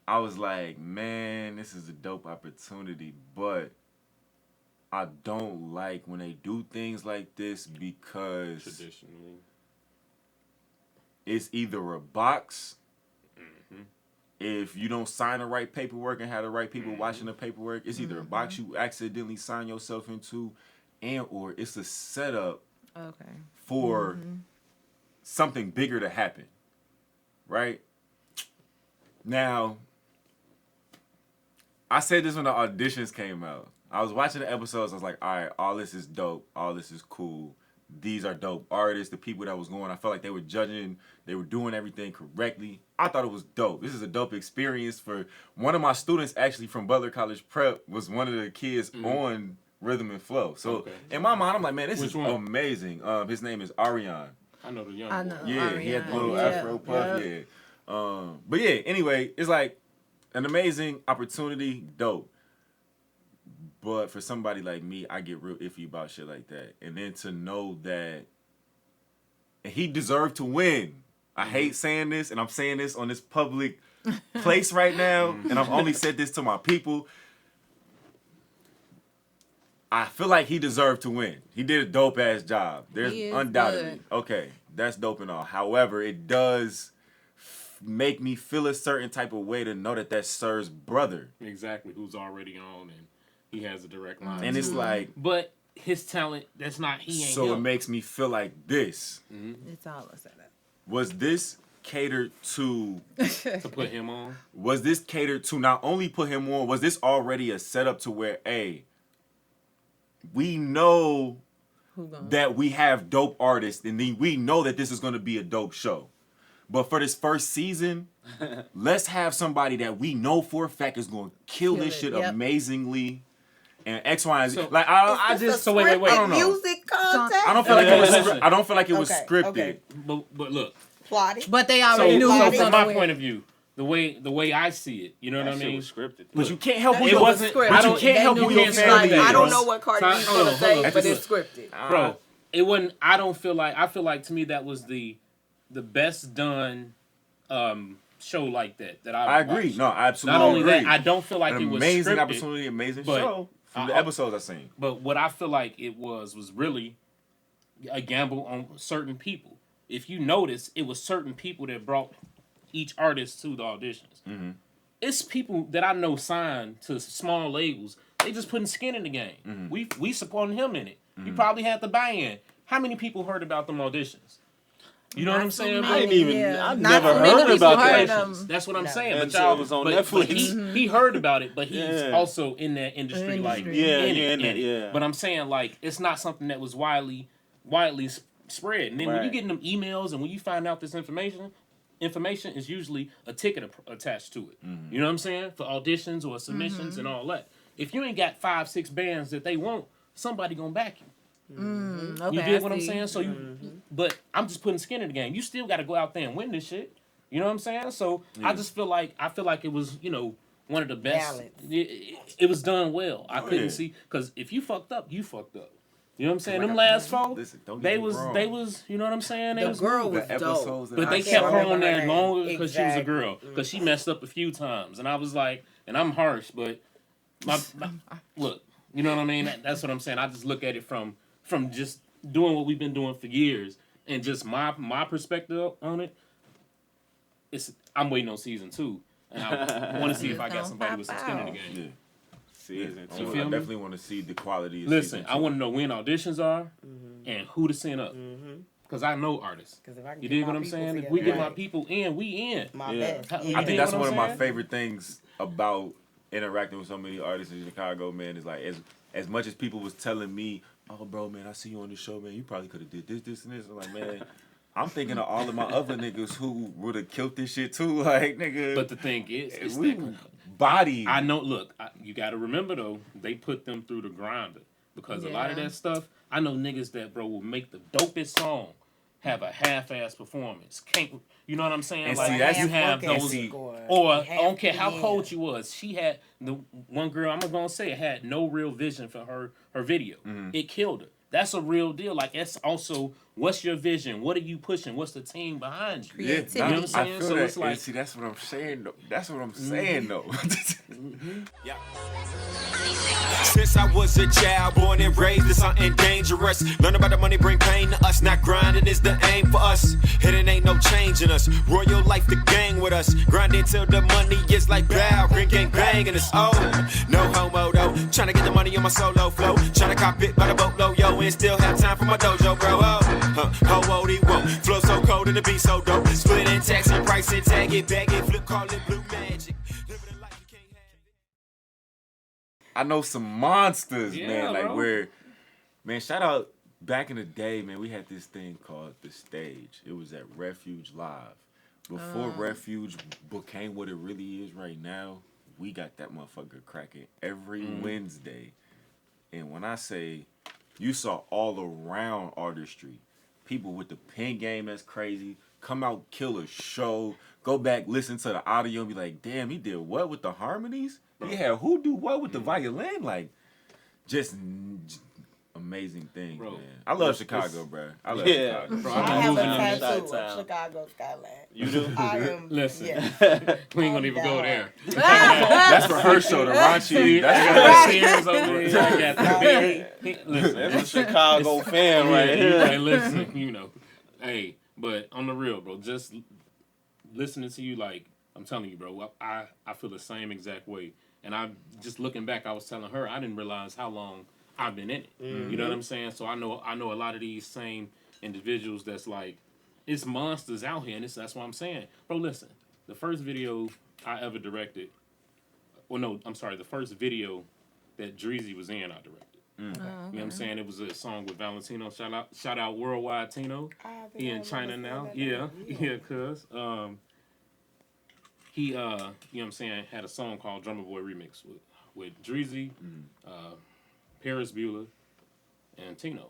I was like, man, this is a dope opportunity, but I don't like when they do things like this because Traditionally, it's either a box. If you don't sign the right paperwork and have the right people watching the paperwork, it's either a box you accidentally sign yourself into, or it's a setup for something bigger to happen. Right? Now, I said this when the auditions came out. I was watching the episodes. I was like, all right, all this is dope. All this is cool. These are dope artists. The people that was going, I felt like they were judging. They were doing everything correctly. I thought it was dope. This is a dope experience for one of my students, actually from Butler College Prep, was one of the kids on Rhythm and Flow. So in my mind, I'm like, man, this is amazing. His name is Ariane. I know the young I boy. know. Yeah, Ariane. he had the little afro puff. Yeah. But yeah, anyway, it's like an amazing opportunity, dope. But for somebody like me, I get real iffy about shit like that. And then to know that he deserved to win. I hate saying this, and I'm saying this on this public place right now, and I've only said this to my people. I feel like he deserved to win. He did a dope-ass job. There's undoubtedly. Good. Okay, that's dope and all. However, it does make me feel a certain type of way to know that that's Sir's brother. Exactly, who's already on, and he has a direct line. And it's like... But his talent, that's not, he ain't So him. it makes me feel like this. It's all a setup. Was this catered to... to put him on? Was this catered to not only put him on, was this already a setup to where, hey, we know that we have dope artists, and we know that this is going to be a dope show. But for this first season, let's have somebody that we know for a fact is going to kill this shit amazingly. And X, Y, and Z. So, like I just so wait. I don't know. Music contest. I don't feel like it was. I don't feel like it was scripted. Okay. But look, Plotted. But they already knew. So from my point of view, the way I see it, you know what I mean? Shit was scripted. But you can't help who It your wasn't. But you can't help who your family is. I don't know what Cardi B's gonna say, but it's scripted. Bro, it wasn't. I feel like to me that was the best done show like that I agree. watched. No, I absolutely Not only agree. that, I don't feel like it was amazing scripted, opportunity, amazing but show from the episodes I've seen. But what I feel like it was really a gamble on certain people. If you notice, it was certain people that brought each artist to the auditions. Mm-hmm. It's people that I know signed to small labels. They just putting skin in the game. Mm-hmm. We supporting him in it. You probably had the buy-in. How many people heard about them auditions? You know what I'm saying? I ain't even. Yeah. I Not never too many heard people about heard that. them. That's what I'm saying. And But y'all was on but Netflix. he heard about it, but he's Yeah. also in that industry, like in it. Yeah. But I'm saying like it's not something that was widely spread. And then when you get them emails and when you find out this information is usually a ticket attached to it. You know what I'm saying? For auditions or submissions and all that. If you ain't got 5-6 bands that they want, somebody gonna back you. Okay, You get what I'm saying? So but I'm just putting skin in the game. You still got to go out there and win this shit. You know what I'm saying? So I just feel like it was, one of the best. It was done well. I couldn't see because if you fucked up, you fucked up. You know what I'm saying? Them last four, they was, you know what I'm saying? They The was girl cool. was dope. But they kept her on there longer because she was a girl. Because she messed up a few times. And I was like, and I'm harsh, but my look, you know what I mean? That's what I'm saying. I just look at it from just doing what we've been doing for years and just my perspective on it, I'm waiting on season 2, and I want to see if I got somebody with some skin in the game. Yeah. Season I 2. definitely want to see the quality of Listen, season I 2. want to know when auditions are and who to send up. Because I know artists. If I can You get dig my what I'm people saying? If together, we get my right, people in, we in. my Yeah. best. I I dig think that's what one I'm of my saying? favorite things about interacting with so many artists in Chicago, man. Is like as much as people was telling me, "Oh, bro, man, I see you on the show, man. You probably could have did this, and this." I'm like, man, I'm thinking of all of my other niggas who would have killed this shit too. Like, nigga, But the thing is, it's we that body. I know. Look, you got to remember though, they put them through the grinder because a lot of Yeah. that stuff. I know niggas that bro will make the dopest song, have a half-ass performance. Can't you know what I'm saying? And like see, that's- you have and those, see- or I don't care how cold she was. She had the one girl. I'm gonna say had no real vision for her video. It killed her. That's a real deal. Like it's also, what's your vision? What are you pushing? What's the team behind you? Yeah, Creativity. You know what I'm I saying? feel So that. it's like- And see, that's what I'm saying though. That's what I'm saying though. Since I was a child, born and raised in something dangerous. Learn about the money bring pain to us. Not grinding is the aim for us. Hidden ain't no change in us. Royal life the gang with us. Grinding till the money is like bow. Green gang bang and it's old. No homo though. Tryna get the money on my solo flow. Tryna cop it by the boatload, yo. And still have time for my dojo, bro. Ho, he won't. Flow so cold and the beat so dope. Split and tax and price and tag it, bag it, flip, call it blue magic. Living a life you can't have. I know some monsters, Yeah, man. Like bro. where, man. Shout out back in the day, man. We had this thing called The Stage. It was at Refuge Live. Before Refuge became what it really is right now, we got that motherfucker cracking every Wednesday. And when I say you saw all around artistry, people with the pen game that's crazy, come out, kill a show, go back, listen to the audio and be like, damn, he did what with the harmonies? Yeah, who do what with the violin? Like, just amazing things, Bro, man. I love Chicago, bro. I love Yeah. Chicago. Bro, I I've have a been moving in tattoo Chi-town. of Chicago skyline. You do? I am. Listen. Yeah. We ain't gonna even go down. there. That's for her show, the raunchy. That's That's for Sears over there. I got the listen. That's a Chicago fan right Yeah, here. like, listen, you know. Hey, but on the real, bro, just listening to you, like, I'm telling you, bro, I feel the same exact way. And I just looking back, I was telling her, I didn't realize how long I've been in it. You know what I'm saying? So I know a lot of these same individuals that's like, it's monsters out here, and that's what I'm saying. Bro, listen, the first video I ever directed, the first video that Dreezy was in, I directed. You know what I'm saying? It was a song with Valentino. Shout out Worldwide Tino. He in China now. Yeah, cuz. He, you know what I'm saying, had a song called Drummer Boy Remix with Dreezy, Paris Bueller, and Tino.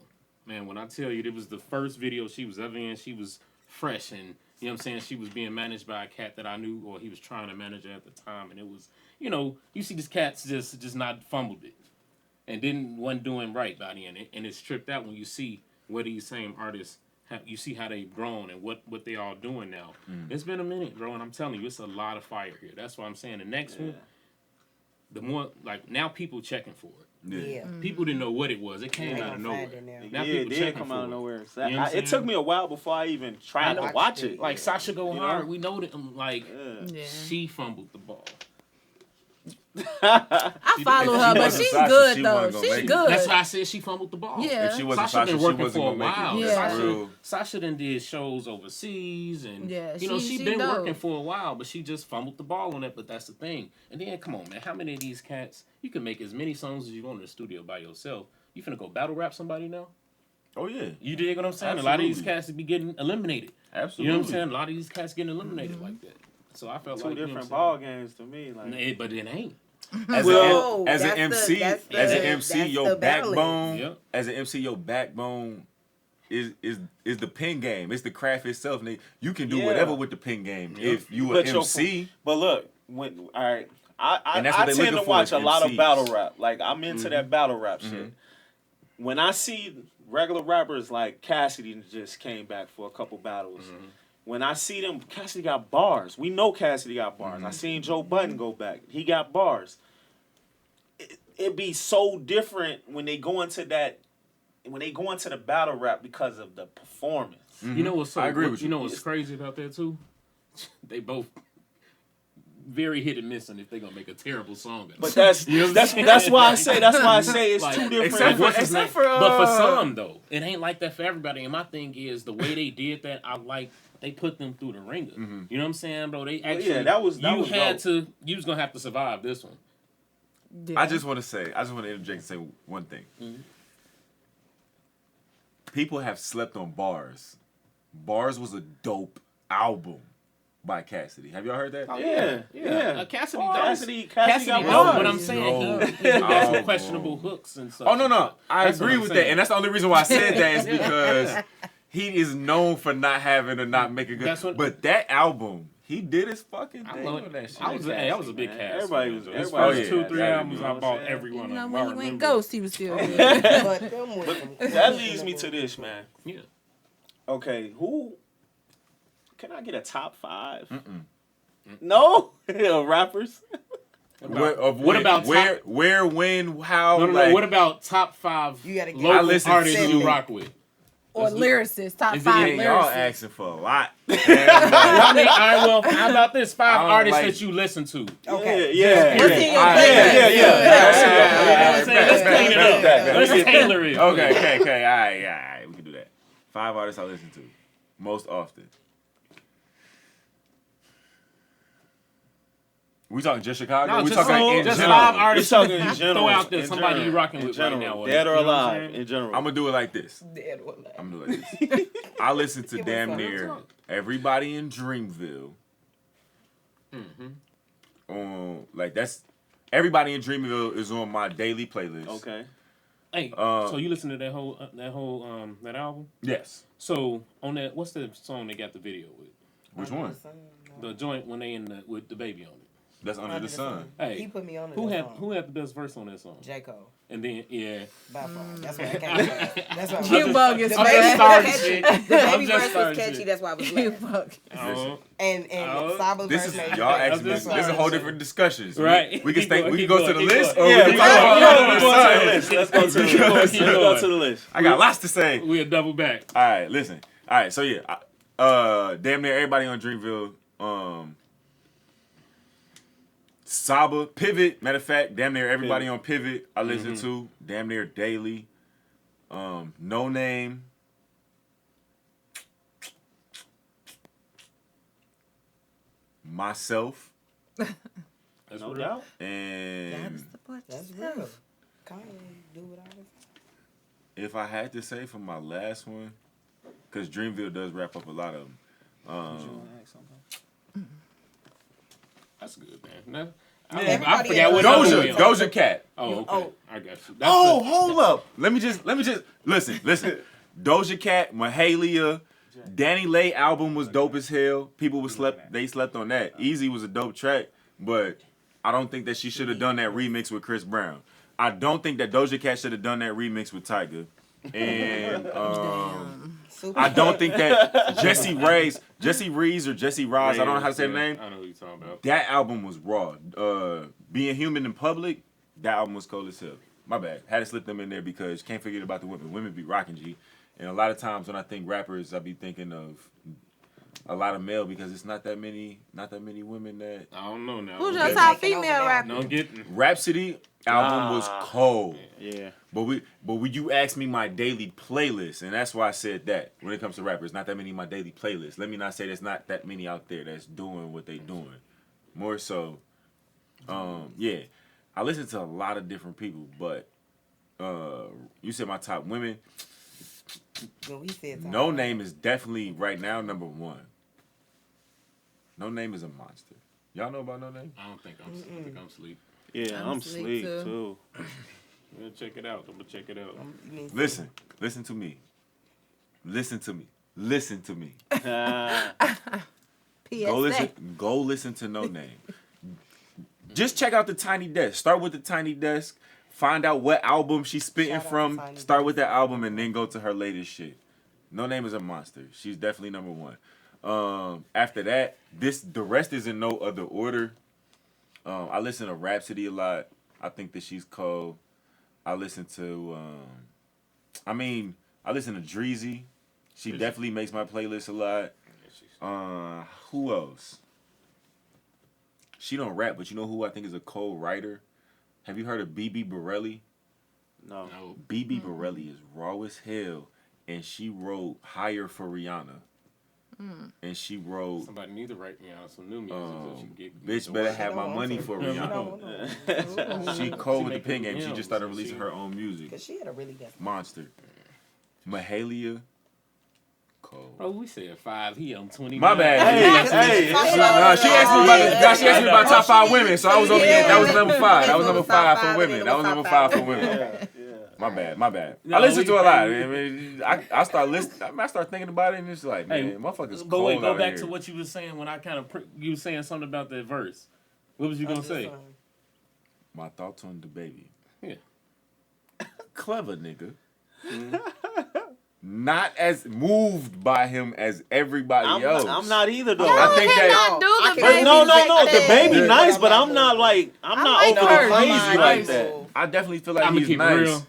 Man, when I tell you, it was the first video she was ever in, she was fresh, and, you know what I'm saying, she was being managed by a cat that I knew, or he was trying to manage her at the time, and it was, you know, you see this cat's just not fumbled it, and wasn't doing right by the end, and it's tripped out when you see where these same artists you see how they've grown and what they all doing now. It's been a minute, bro, and I'm telling you, it's a lot of fire here. That's why I'm saying the next one, the more, like, now people checking for it. Yeah. People didn't know what it was. It came They out of gonna nowhere. find it now. Now Yeah, it people did checking come for out of it. nowhere. You know what I'm It saying? took me a while before I even tried to watch it. Like Sasha Go You Hard, know? we know that. Like Yeah. she fumbled the ball. I follow her, but wasn't she's Sasha, good she though. wasn't gonna She's make it. good. That's why I said she fumbled the ball. Yeah. If she wasn't Sasha been Sasha, she working wasn't for a gonna make Yeah. while. it. That's Sasha, real. Sasha done did shows overseas, and Yeah, you know she she been dope. working for a while, but she just fumbled the ball on it. But that's the thing. And then come on, man, how many of these cats? You can make as many songs as you want in the studio by yourself. You finna go battle rap somebody now? Oh yeah, You dig what I'm saying? A lot of these Absolutely. cats be getting eliminated. absolutely. You know what I'm saying? A lot of these cats getting eliminated like that. So I felt Two like different you know ball what games to me. Like, I'm saying? But it ain't. As Well, as an that's MC, that's as an the- MC, that's your the balance. backbone, Yep. as an MC, your backbone is the pen game. It's the craft itself. And you can do Yeah. whatever with the pen game if you But an your- MC. but look, when all right, I And that's what they tend to looking for watch a in lot of MCs. battle rap. Like I'm into that battle rap shit. When I see regular rappers like Cassidy just came back for a couple battles. When I see them, Cassidy got bars. We know Cassidy got bars. I seen Joe Budden go back. He got bars. It be so different when they go into that when they go into the battle rap because of the performance. You know what's so, I agree with you. You know what's crazy about that too? They both very hit and miss, and if they're gonna make a terrible song. But that's why I say it's Like, two different. Except for but for some though, it ain't like that for everybody. And my thing is the way they did that. I like they put them through the ringer. You know what I'm saying, bro? They actually that was dope. You was gonna have to survive this one. Yeah. I just want to interject and say one thing. People have slept on Bars. Bars was a dope album by Cassidy. Have y'all heard that? Yeah. Cassidy Cassidy got dope, bars. but I'm saying he got some questionable hooks and stuff. Oh no, I That's what agree I'm with saying. that, and that's the only reason why I said that is because he is known for not having or not making good. But that album, he did his fucking thing on that shit. I was a big Cassidy. Everybody was. His Everybody first was 2-3 albums, I bought every You one of know, them. when I he went remember. ghost, he was still good. But them was some That leads me to this, man. Yeah. Okay, who can I get a top 5? No, rappers. What about where, when, how? No, like, what about top 5 You gotta get- local I listen artists to- you rock with? Or lyricists, top Is it- 5 man, y'all lyricists. asking for a lot. I mean, all right, well, how about this? 5 I don't artists like- that you listen to. Okay. Yeah. What's in your All right, playlist? Let's clean it up. Let's tailor it. Okay. All right. We can do that. 5 artists I listen to most often. We talking just Chicago? No, we just talking in just general? 5 artists. We're talking in general. Throw out there in somebody general, you rocking in with right general, now. dead or You know what I'm alive, saying? in general. I'm gonna do it like this. Dead or alive. I'm gonna do it like this. I listen to Give us damn some. near everybody in Dreamville. Like that's everybody in Dreamville is on my daily playlist. Okay. Hey, so you listen to that whole that album? Yes. So on that, what's the song they got the video with? Which one? The joint when they with the baby on it. That's Under the Sun. Hey, He put me on who that had song. who had the best verse on that song? J. Cole. And then By far. That's what I came from. That's what You bogus, The man. baby starting verse shit. catchy. The I'm baby just verse was starting catchy. shit. That's why I was You laughing. fuck. And Saba This verse is made y'all me asking me. just This is a whole starting different discussions. Right. We can Keep stay. going, We can keep go to going, the keep list. going. Or Yeah, we we can talk about go Under to the the list. Let's go to the list. Let's go to the list. I got lots to say. We'll double back. All right, listen. All right, so yeah, damn near everybody on Dreamville. Saba, Pivot. Matter of fact, damn near everybody on Pivot I listen to damn near daily. No Name. Myself That's No what doubt. and That's real. Kanye do what I was. if I had to say for my last one, because Dreamville does wrap up a lot of them. That's good, man. I Everybody forgot what else- number we on. Doja Cat. Oh, okay. Oh. I got you. Hold up. Let me just listen. Doja Cat, Mahalia, Danny Lay album was dope as hell. People slept on that. Easy was a dope track, but I don't think that she should have done that remix with Chris Brown. I don't think that Doja Cat should have done that remix with Tyga. And I don't think that Jesse Reeves, I don't know how to say the name. I know who you're talking about. That album was raw. Being Human in Public, that album was cold as hell. My bad. Had to slip them in there because can't forget about the women. Women be rocking G. And a lot of times when I think rappers, I be thinking of a lot of male because it's not that many women that. I don't know now. Who's Okay. your top Taking over female now. rapper? No get. Rhapsody album was cold. Yeah. But when you asked me my daily playlist, and that's why I said that when it comes to rappers, not that many in my daily playlist. Let me not say there's not that many out there that's doing what they doing. More so, yeah, I listen to a lot of different people, but you said my top women. When we said No Name is definitely right now number 1. No Name is a monster. Y'all know about No Name? I think I'm asleep. Yeah, I'm I'm asleep, sleep too. too. We'll check it out. I'm gonna check it out. Listen to me. Listen to me. PSA. Go listen to No Name. Just check out the Tiny Desk. Start with the Tiny Desk. Find out what album she's spitting Shout out from. Tiny Start Desk. with that album and then go to her latest shit. No Name is a monster. She's definitely number 1. After that, the rest is in no other order. I listen to Rhapsody a lot. I think that she's cold. I listen to I mean, I listen to Dreezy. She definitely makes my playlist a lot. Who else? She don't rap, but you know who I think is a cold writer? Have you heard of BB Borelli? No. BB Borelli is raw as hell, and she wrote Higher for Rihanna. And she wrote... Somebody need to write me out some new music so she can get... Bitch better have my money for Rihanna. She cold with the pen game. She just started releasing her own music. Because she had a really good Monster. Mahalia. Cold. Oh, we said 5. He on 20. My bad. Hey. She asked me about top 5 women, so I was only that was number 5. That was number 5 for women. That was number 5 for women. My bad. No, I listen to a lot. I mean, I start listening. I start thinking about it, and it's like, man, motherfuckers cold. But wait, go out back here. to what you were saying when I kind of you were saying something about that verse. What was you gonna say? My thoughts on the baby. Yeah. Clever nigga. Not as moved by him as everybody else. I'm not either though. I think that. But no, the baby nice, but I'm not like I'm not overly crazy like that. I definitely feel like I'm gonna he's keep nice. it real.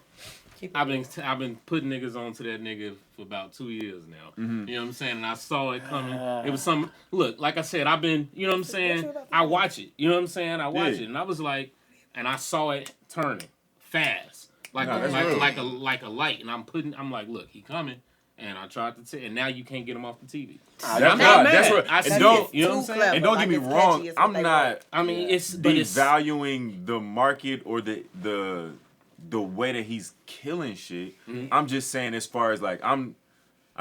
I've been putting niggas onto that nigga for about 2 years now. Mm-hmm. You know what I'm saying? And I saw it coming. It was some look, like I said, I've been, you know what I'm saying? I watch it. You know what I'm saying? I watch it. And I was like, and I saw it turning fast. Like a light. And I'm like, look, he coming. And I tried to tell, and now you can't get him off the TV. That's what. I see don't, it. You know what I'm saying? And don't get me wrong, I'm not. I mean, it's devaluing the market or the way that he's killing shit. Mm-hmm. I'm just saying, as far as like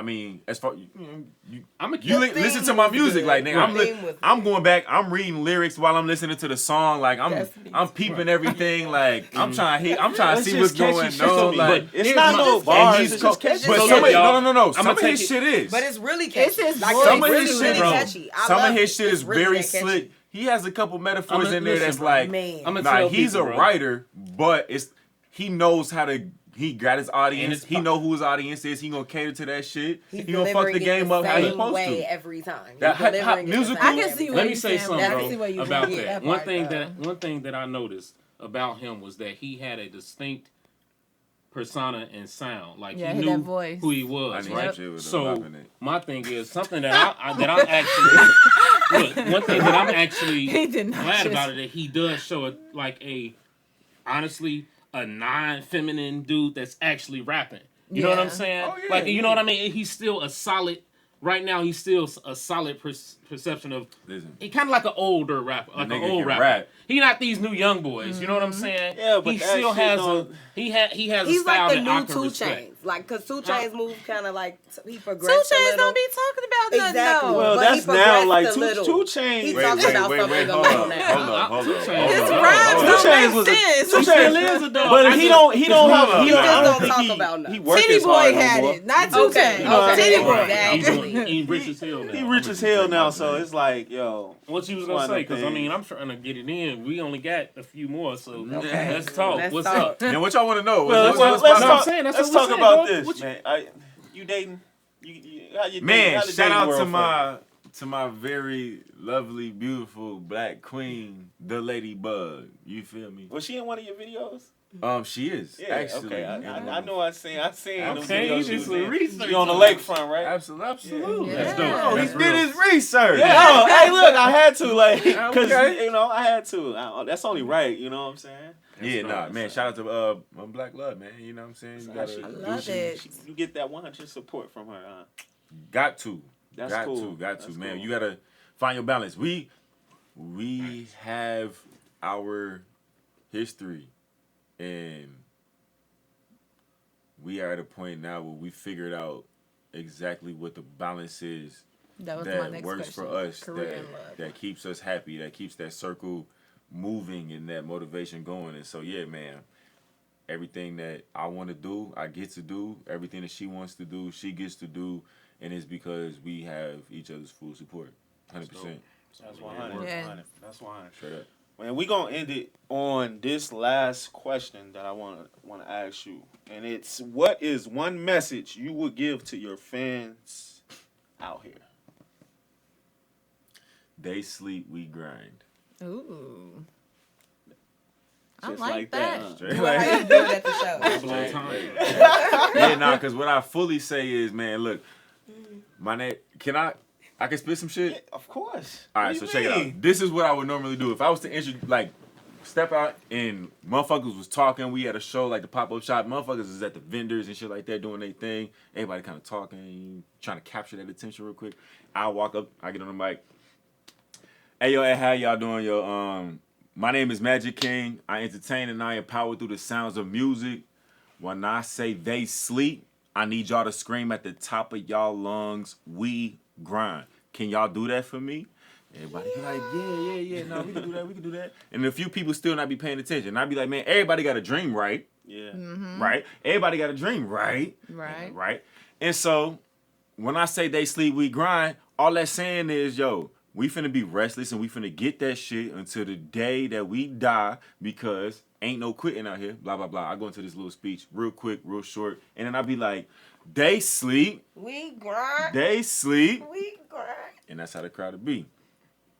you listen to theme my was music, good. like nigga, Right. I'm going back, I'm reading lyrics while I'm listening to the song, like I'm peeping everything, like I'm trying to see what's going on. Like it's not no bars. He's It's just catchy. but So some look, no. I'ma Some of take his it- shit is. But it's really catchy. It's his Like, voice. Some of it's his really, shit, really bro. catchy. I Some love of his it. shit It's is really very that catchy. slick. He has a couple metaphors in there listen, that's bro. like, Man. he's a writer, but he knows how to. He got his audience. He know who his audience is. He gonna cater to that shit. He's He gonna fuck the delivering it game up how he same supposed way to. every time. He's That delivering it the musical- same I can way see every what Let time. me say something, I can see where bro, you about get that. that One part, thing that I noticed about him was that he had a distinct persona and sound. Like Yeah, he that knew voice. who he was, I need right? that shit with the So love in it. my thing is something that I'm actually look. One thing that I'm actually He did not glad just- about it that he does show honestly a non-feminine dude that's actually rapping. You know what I'm Yeah. saying? Oh, yeah, like, you know what I mean? He's still a solid. Right now, he's still a solid perception of. Listen. He kind of like an older rapper, like an nigga old can rapper. rap. He not these new young boys. You know what I'm saying? Yeah, but he that still shit has don't- he has a He's style like the that I new can 2 respect. Chainz. Like, because 2 Chainz moves kind of like, he 2 progressed a Chainz little. don't be talking about nothing Exactly. though. Well, But that's he now progressed like a two little. Chainz. He Wait, talks about something hold alone on, now. hold Two on. Chainz. His Hold rhymes on. don't 2 Chainz make was a- sense. 2 He still is a dog. But he don't have. He I don't just think don't he talk about nothing. work Titty as boy hard no had more. it, not 2 Okay. Chainz. You know what I Titty mean? boy. Exactly. He rich as hell now. He rich as hell now, so it's like, yo. What you was One gonna of say? them Because I things. mean, I'm trying to get it in. We only got a few more, so Okay. let's talk. Let's What's talk. up? Now, what y'all want to know? Well, What's let's poppin'? talk. I'm saying, that's Let's what we're talk saying, about bro. this, What you- man. You dating? How you Man, dating? How the shout dating out world to my very lovely, beautiful black queen, the Ladybug. You feel me? Was she in one of your videos? She is Yeah, actually. okay. I know. I seen them Okay, videos. you she did was some in. research You on the on lakefront, right? Absolutely. Yeah. That's dope. Oh, he That's did real. his research. Yeah. Oh, hey, look, I had to, like, because Okay. I had to. That's only right. You know what I'm saying? Yeah, dope. nah, man. Shout out to my black love, man. You know what I'm saying? You gotta, I love it. You get that 100 support from her. got to. That's got cool. to, got to, That's man. cool. You gotta find your balance. We have our history, and we are at a point now where we figured out exactly what the balance is That was my that next works question. for us, Career and love. that keeps us happy, that keeps that circle moving and that motivation going. And so, yeah, man, everything that I want to do, I get to do. Everything that she wants to do, she gets to do. And it's because we have each other's full support. 100%. That's 100. Yeah. 100. That's 100. Straight up. Man, we gonna end it on this last question that I wanna ask you, and it's: what is one message you would give to your fans out here? They sleep, we grind. Ooh. Just like like that. that. Straight How like you do it at the show? Blow time. yeah, nah, cause what I fully say is, man, look, my name. Can I can spit some shit? Yeah, of course. All What right, do so you check it out. mean? This is what I would normally do if I was to step out and motherfuckers was talking. We had a show like the pop-up shop. Motherfuckers is at the vendors and shit like that doing their thing. Everybody kind of talking, trying to capture that attention real quick. I walk up, I get on the mic. Hey, yo, how y'all doing, yo? My name is Magix King. I entertain and I empower through the sounds of music. When I say they sleep, I need y'all to scream at the top of y'all lungs, we grind. Can y'all do that for me? Everybody be like, yeah, no, we can do that. And a few people still not be paying attention. And I be like, man, everybody got a dream, right? Yeah. Right? Everybody got a dream, right? Right. Right? And so, when I say they sleep, we grind, all that saying is, yo, we finna be restless and we finna get that shit until the day that we die because ain't no quitting out here, blah, blah, blah. I go into this little speech real quick, real short, and then I be like, they sleep, We grind. they sleep, We grind. and that's how the crowd would be.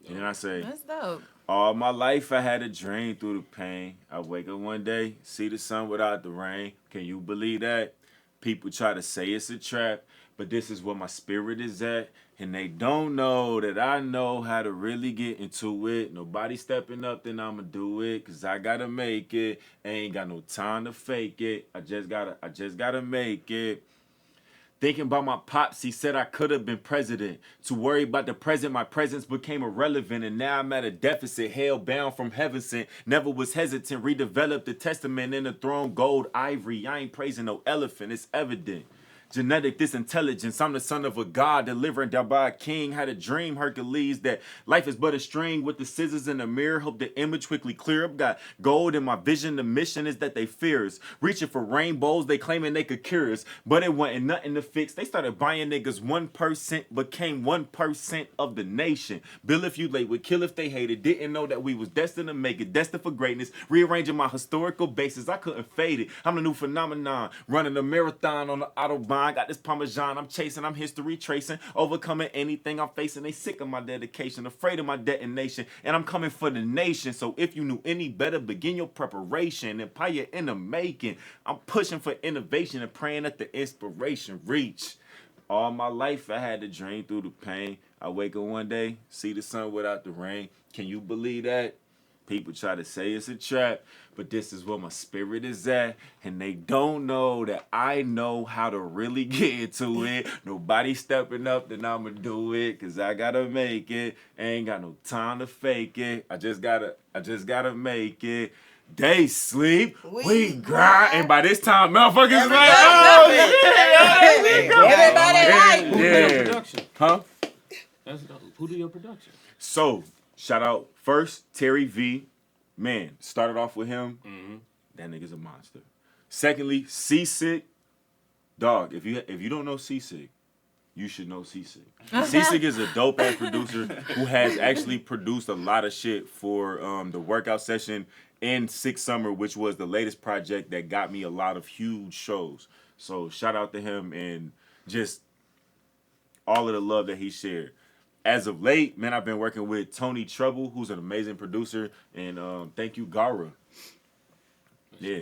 And then I say, That's dope. all my life I had a dream through the pain. I wake up one day, see the sun without the rain. Can you believe that? People try to say it's a trap, but this is where my spirit is at. And they don't know that I know how to really get into it. Nobody stepping up, then I'ma do it. Cause I gotta make it. Ain't got no time to fake it. I just gotta make it. Thinking about my pops, he said I could have been president. To worry about the present, my presence became irrelevant. And now I'm at a deficit, hell bound from heaven sent. Never was hesitant, redeveloped the testament in the throne, gold, ivory. I ain't praising no elephant, it's evident. Genetic disintelligence, I'm the son of a god, delivered down by a king. Had a dream, Hercules, that life is but a string with the scissors in the mirror. Hope the image quickly clear up. Got gold in my vision, the mission is that they fear us. Reaching for rainbows, they claiming they could cure us. But it wasn't nothing to fix. They started buying niggas 1%, became 1% of the nation. Bill if you late, would kill if they hated. Didn't know that we was destined to make it, destined for greatness. Rearranging my historical basis, I couldn't fade it. I'm the new phenomenon, running a marathon on the Autobahn. Got this Parmesan, I'm chasing, I'm history tracing, overcoming anything I'm facing. They sick of my dedication, afraid of my detonation, and I'm coming for the nation. So if you knew any better, begin your preparation. Empire in the making. I'm pushing for innovation and praying that the inspiration reach. All my life I had to drain through the pain. I wake up one day, see the sun without the rain. Can you believe that? People try to say it's a trap, but this is where my spirit is at. And they don't know that I know how to really get into it. Nobody stepping up, then I'ma do it. Cause I gotta make it. Ain't got no time to fake it. I just gotta make it. They sleep, we grind. And by this time, motherfuckers like, oh, shit, Everybody Who do your production? Huh? Who do your production? So, shout out first Terry V. Man, started off with him. That nigga's a monster. Secondly, Seasick. Dog, if you don't know Seasick, you should know Seasick. Seasick is a dope ass producer who has actually produced a lot of shit for the workout session in Six Summer, which was the latest project that got me a lot of huge shows. So shout out to him and just all of the love that he shared. As of late, man, I've been working with Tony Trouble, who's an amazing producer, and thank you, Gara. Yeah.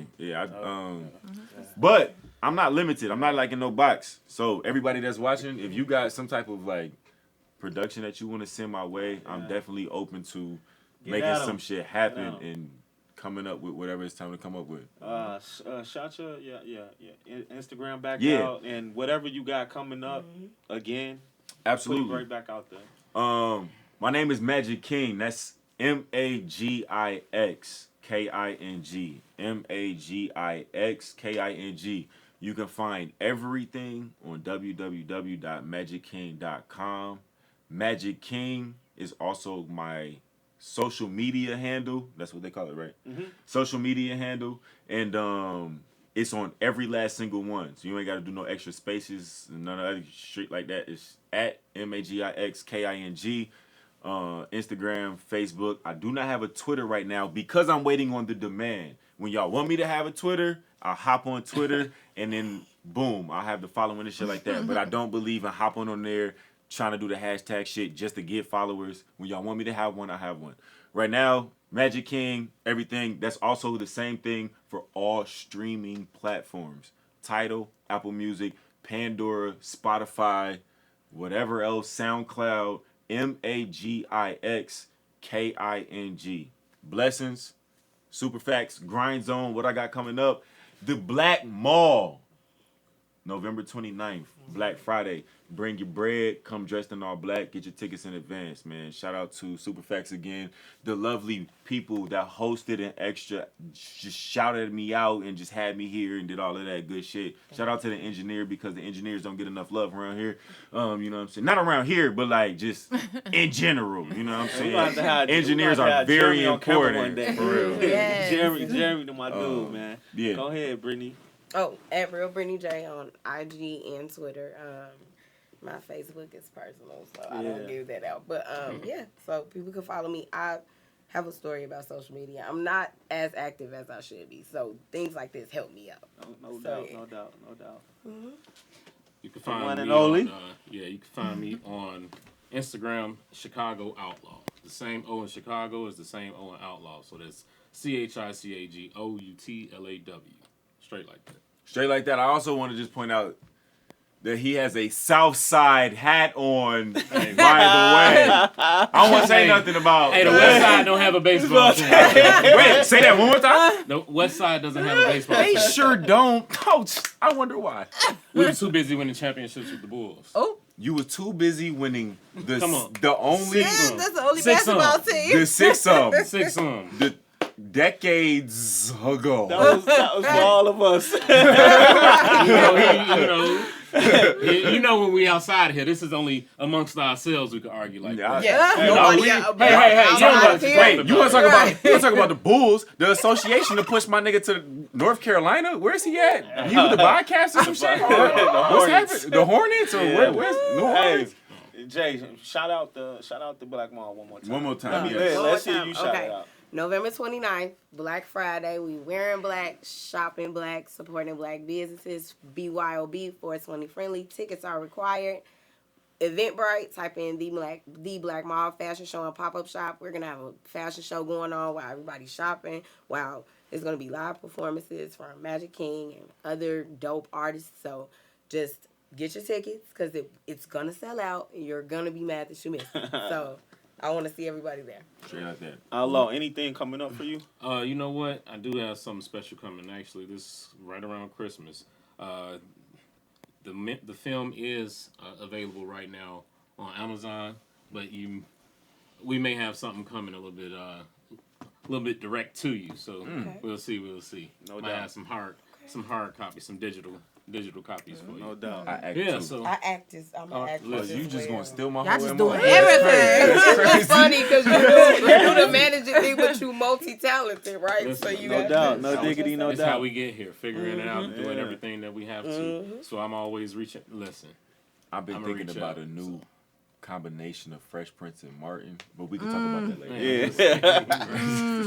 But I'm not limited. I'm not like in no box. So everybody that's watching, if you got some type of like production that you want to send my way, I'm definitely open to making some shit happen and coming up with whatever it's time to come up with. Shout your Instagram back Yeah. out and whatever you got coming up again. Absolutely. Put it right back out there. My name is Magix King. That's Magix King. Magix King. You can find everything on www.magicking.com. Magix King is also my social media handle. That's what they call it, right? Social media handle. And it's on every last single one. So you ain't got to do no extra spaces and none of that shit like that. It's at Magix King. Instagram, Facebook. I do not have a Twitter right now because I'm waiting on the demand. When y'all want me to have a Twitter, I'll hop on Twitter and then boom, I'll have the following and shit like that. But I don't believe in hopping on there trying to do the hashtag shit just to get followers. When y'all want me to have one, I have one. Right now, Magix King, everything. That's also the same thing for all streaming platforms. Tidal, Apple Music, Pandora, Spotify, whatever else, SoundCloud, MagixKing. Blessings, SuperFacts, Grind Zone, what I got coming up. The Black Mall, November 29th, Black Friday. Bring your bread, come dressed in all black, get your tickets in advance, man. Shout out to SuperFacts again. The lovely people that hosted and extra just shouted me out and just had me here and did all of that good shit. Shout out to the engineer because the engineers don't get enough love around here. You know what I'm saying? Not around here, but like just in general, you know what I'm saying? Engineers are very important. For real. Yes. Jeremy, to my dude, man. Yeah. Go ahead, Brittany. Oh, at RealBrittanyJay on IG and Twitter. My Facebook is personal, so I don't give that out. But yeah, so people can follow me. I have a story about social media. I'm not as active as I should be, so things like this help me out. No So, doubt. Mm-hmm. You can One find and me only. on, you can find me on Instagram, ChicagOutlaw. The same O in Chicago is the same O in Outlaw. So that's ChicagOutlaw. Straight like that. Straight like that. I also want to just point out that he has a South Side hat on, by the way. I don't want to say nothing about... Hey, the West Side don't have a baseball team. Wait, say that one more time? The West Side doesn't have a baseball They team. sure don't. Oh, I wonder why. We were too busy winning championships with the Bulls. Oh, You were too busy winning Come on. the only... yeah, that's the only Six basketball on. team. The six of them. 6 The decades ago. That was for all of us. You know when we outside here, this is only amongst ourselves we can argue like that. Yeah, Hey, nobody. hey, you want to talk about the Bulls? The association to push my nigga to North Carolina? Where's he at? He with the Bobcats or some shit? What's happening? The Hornets or where's New Orleans? Hey, Jay, shout out the Black Mall one more time. One more time. Yeah, One let's more hear time. you shout Okay. it out. November 29th, Black Friday. We wearing black, shopping black, supporting black businesses. BYOB, 420 friendly. Tickets are required. Eventbrite, type in the Black Mall Fashion Show and Pop-Up Shop. We're going to have a fashion show going on while everybody's shopping. Wow. There's going to be live performances from Magix King and other dope artists. So just get your tickets because it's going to sell out and you're going to be mad that you missed it. So I want to see everybody there. Straight out there. Outlaw, anything coming up for you? You know what? I do have something special coming. Actually, this right around Christmas. The film is available right now on Amazon, but we may have something coming a little bit direct to you. So we'll see. No Might doubt. have some hard copies, some digital copies for you. No doubt. I act Yeah. too. So I'm an actress. Look, you just gonna steal my Y'all whole just MO. doing That's everything. crazy. It's funny because you do the managing thing, but you multi-talented, right? Listen, So you No have doubt. to- No diggity, no it's how doubt. we get here, figuring it out and doing Yeah. everything that we have to. So I'm always reaching. Listen, I've been I'ma thinking reach about out, a new so. combination of Fresh Prince and Martin, but we can talk about that later.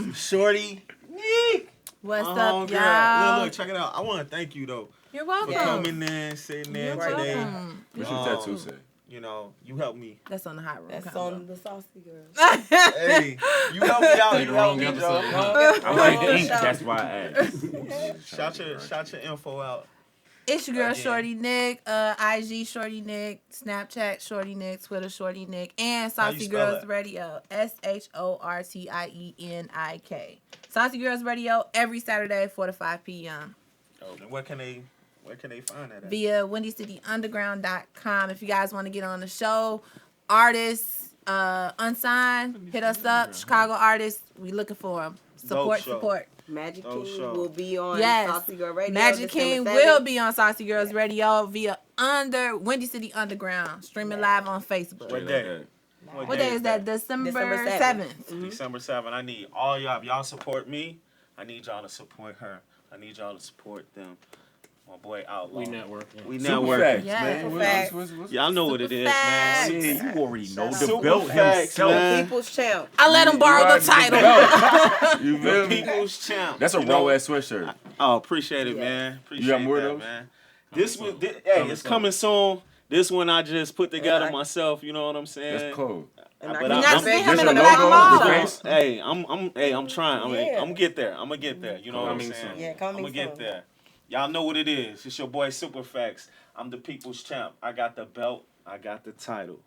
Yeah. Shorty. What's Oh, up, girl. y'all? Look, check it out. I want to thank you, though, You're for welcome. coming in, sitting there You're today. welcome. What's your tattoo say? You know, you helped me. That's on the hot room. That's combo. on the Saucy Girl. Hey, you helped me out. Play You the helped wrong me, episode. Joe. Huh? I like Oh, ink, shout- that's why I asked. Shout your info out. It's your girl, Again. ShortieNlk. IG, ShortieNlk. Snapchat, ShortieNlk. Twitter, ShortieNlk. And How you Saucy spell Girls that? Radio. ShortieNlk. Saucy Girls Radio every Saturday, 4 to 5 p.m. And where can they find that at? via WindyCityUnderground.com. If you guys want to get on the show, artists, unsigned, hit us up. Chicago artists, we looking for them. Dope show. Support. Magic Oh, King sure. will be on Yes. Saucy Girl Radio. Magic King December will 7th. be on Saucy Girls Radio via Windy City Underground, streaming live on Facebook. What day? What day is that? December December 7th. December 7th. I need all y'all. If y'all support me, I need y'all to support her. I need y'all to support them. My boy Outlaw. We network. We Super networking. facts, Yes. man. Super What's- facts. what's- Y'all know what it is, Facts. man. Yeah, you already know Shout the out. belt Super facts, himself. man. People's Champ. I let him borrow the title. You The feel me? People's Champ. That's a You know? raw ass sweatshirt. Oh, appreciate it, Yeah. man. Appreciate You got more of that, those? man. Coming It's coming soon. This one I just put together Yeah. myself. You know what I'm saying? That's cold. But not see him in the no black go mall. defense? Hey, I'm trying. I'm Yeah. gonna get there. I'm gonna get there. You know what I'm Coming saying? soon. Yeah, I'm coming gonna get soon. there. Y'all know what it is. It's your boy SuperFacts. I'm the people's champ. I got the belt. I got the title.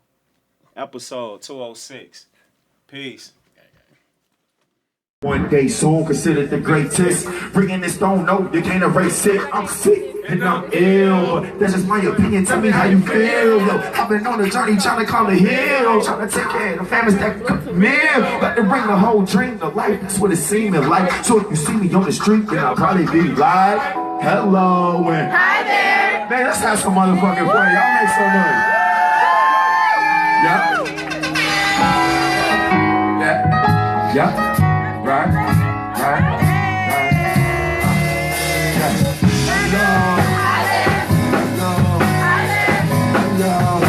Episode 206. Peace. One day soon, considered the greatest. Bringing this stone, no, you can't erase it. I'm sick and I'm ill, but that's just my opinion. Tell me how you feel. Yo, I've been on a journey trying to climb the hill, trying to take care of the families that come in. Got to bring the whole dream to life. That's what it seeming like. So if you see me on the street, then I'll probably be like, hello and hi there. Man, let's have some motherfucking fun. Y'all make some noise. Yeah. Yeah. Yeah. Right, right, right. Yeah. Hello, hello, hello.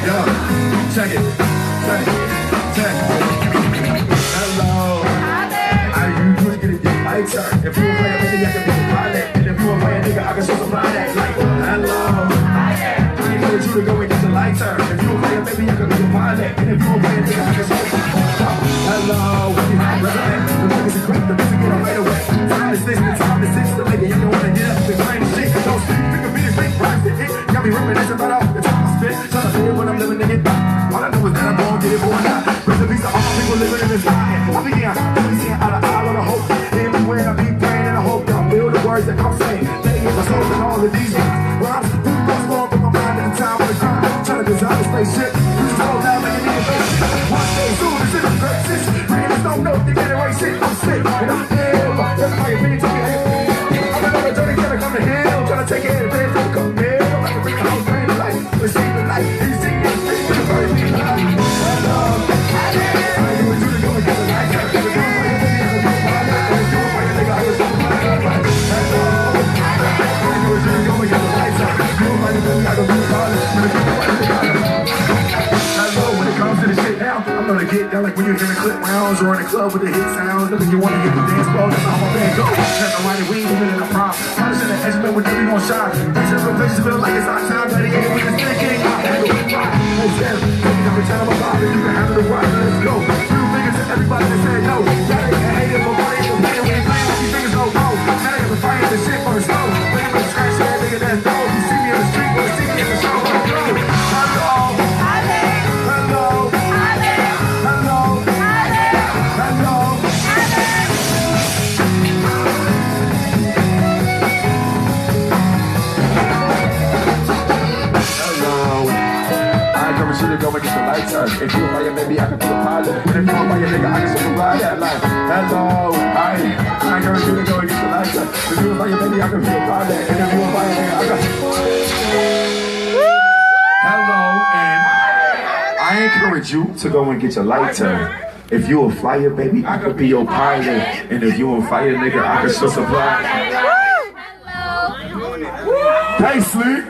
Yeah, check it, check it, check it. Hello, I usually get a lighter. If you a player, maybe I can be a pilot. And if you a player, nigga, I can show some light that like, hello. I ain't told you to go and get the lighter. If you a player, maybe I can be a pilot. And if you a player, nigga, I can show some hello, when you have resident, the niggas are quick, the music get on right away. Time to six, the time to six, the nigga, you don't wanna get up and claim shit. Don't speak, think of me, big rhymes to hit. Got me ripping this about off the time I spit. Trying to feel when I'm living to get back. All I know is that I'm gonna get it for now. Rest in peace to all my people living in this line. I be seeing out of eye with a hope. Everywhere I be praying and I hope y'all feel the words that I'm saying. They get my soul in all of these ones. Where I'm putting those wrong from my mind at the time of the crime. Trying to design a spaceship. You just hold down like a nigga face shit. One day soon, this is a crisis. Random don't know, they get away shit. I'm sick and I'm ill. That's my opinion to me. I'm another dirty gonna come to hell. Trying to take it in bed, trying to come here. I can bring the whole thing to life. Receive the light. He's seeing this thing for the first time. Hello. I knew you to go and get the light. If you're a player, maybe I can be a pilot. And if you're a player, nigga, I can show my light. Hello. I knew you to go and get the lights out. If you're a player, maybe I can be a pilot. And if you're a player, nigga, I can hello, when it comes to the shit now, I'm gonna get down like when you're hearing clip rounds or in the club with the hit sounds. Look, if you wanna hit the dance floor, that's how my band go. That's the money, we ain't even in the prom. Polish in the edge, man, whenever you gon' shine. These several places feel like it's our time. Dedicated with the stick, ain't I handle it right. Hey, Sam, take it every time I'm alive, and you can handle it right. Let's go. Real fingers to everybody that said no. Y'all ain't hate it, but why ain't you playing? We ain't playing like these niggas don't know. Now they got the fire and the shit for the stove. Looking for the scratch ass nigga that's dope. You see me in the street, wanna see me in the show. Hello. Should go and get the lights on. If you a player, maybe I can be a pilot. And if you a player, nigga, I can survive that life. Hello, I encourage you to go and get the lights on. If you a player, maybe I can be a pilot. And if you a player, nigga, I can. Hello, and I encourage you to go and get your lights on. If you a flyer, baby, I could be your pilot. And if you a fire, nigga, I can still supply. Hey, Sleep.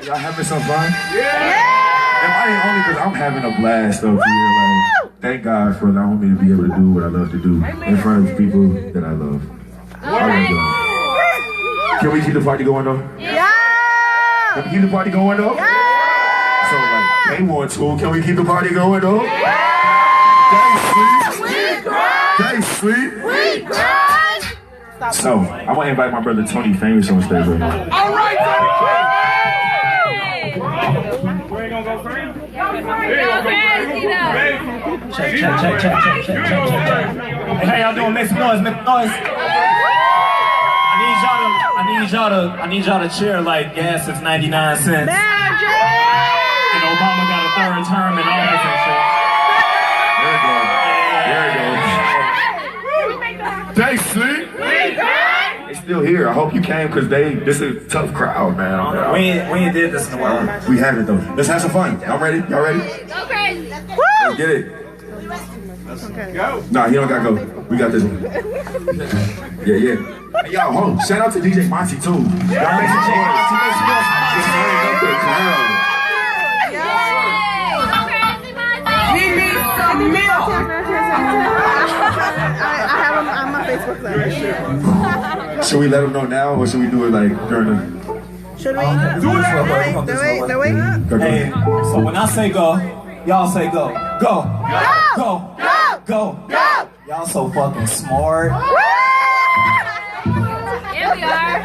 Y'all having some fun? Yeah. And I ain't only because I'm having a blast up here. Like, thank God for allowing me to be able to do what I love to do in front of people that I love. Can we keep the party going though? Yeah. Can we keep the party going though? Yeah. So like, they want to. Can we keep the party going though? Yeah. They sweet. We grind. So I want to invite my brother Tony Famous on stage right now. All right, Tony. Check. Hey, y'all doing? Make some noise, make some noise. I need y'all to cheer like gas is 99 cents. Magic! And Obama got a third term in office and shit. There you go. They sleep. They still here. I hope you came because this is a tough crowd, man. We ain't did this in a while. We have it though. Let's have some fun. Y'all ready? Y'all ready? Go crazy. Let's get it. Okay. Go. Nah, he don't gotta go. We got this one. Yeah. Hey, y'all, hold on. Shout out to DJ Monty too. Y'all make some noise. Just turn up the crowd. We need some milk. I have him on my Facebook live. Should we let them know now or should we do it like during the... Should we? Hey, so when I say go, y'all say go. Go. Go. Go. Go. Y'all so fucking smart. Here we are.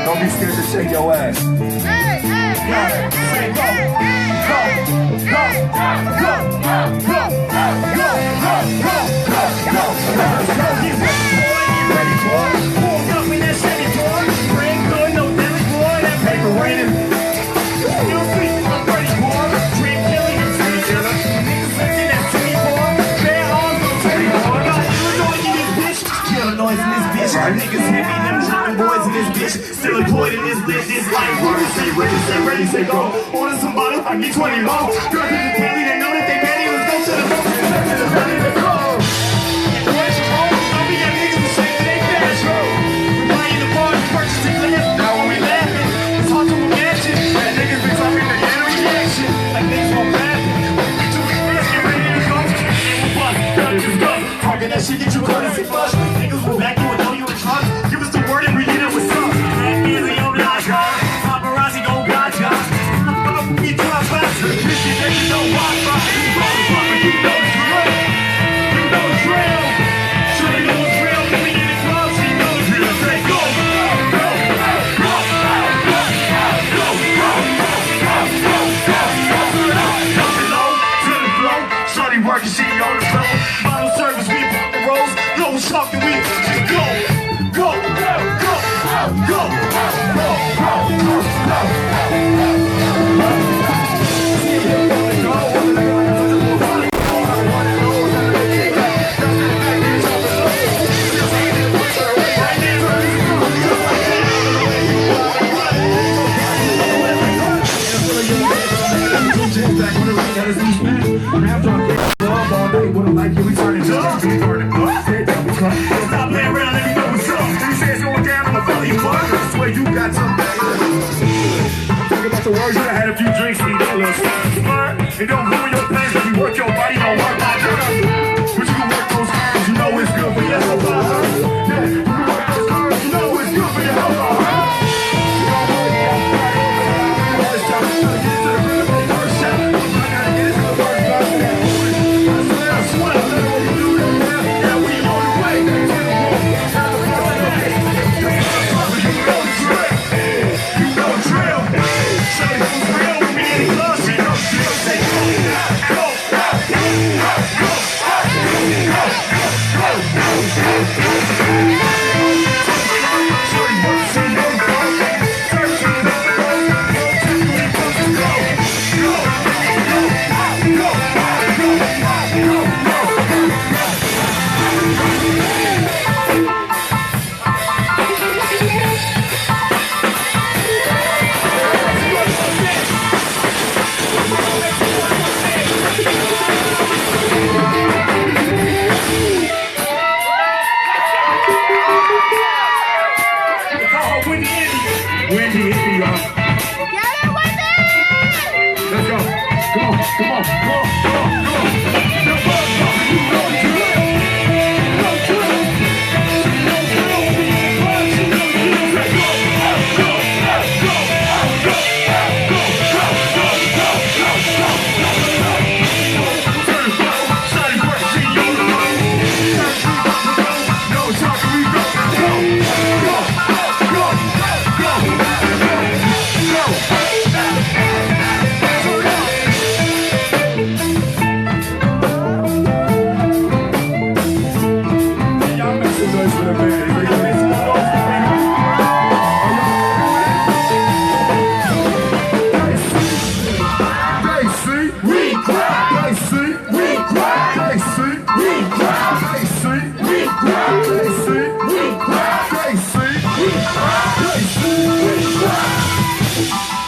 Don't be scared to shake your ass. Say go. Niggas hit me, them driving boys in this bitch. Still employed in this bitch. This life work. Say ready, say go. Order some bottles, I get 20 more. Girls in the telly, they know that they ready. Let's go to the boat. Let's go. Don't be got niggas to shake their cash. We buying the bar, purchasing liquor. Now when we laughing, it's hard to imagine. That niggas be talking to get a reaction. Like niggas won't laugh. Get you fast, get ready to go. And we'll bust. Girl, just go. Talking that shit, get you caught as a flush. Niggas will back you and know you in trust. Give us the word and we hit it with some. That is a young Naja. Paparazzi go gotcha. We drop faster. This shit that you know Wi-Fi. You know the drill. You know the drill. Sure you know it's real. When we get it close, you know the drill. Say go. Go. Go. Go. Go. To the flow. Shorty working, she on the flow. Bottle service, we pop the rolls. No talking, we go. Go. Go. Go. Stop playing around, let me know what's up. He says going down on the belly, fuck. I swear you got something. Talk about the words, you done had a few drinks, and you get a little smart. It don't ruin your plans if you work your body, don't work my girl. But you can work those cars, you know it's good for your health. Yeah, you can work those cars, you know it's good for your health.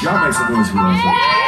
Y'all make some noise for us.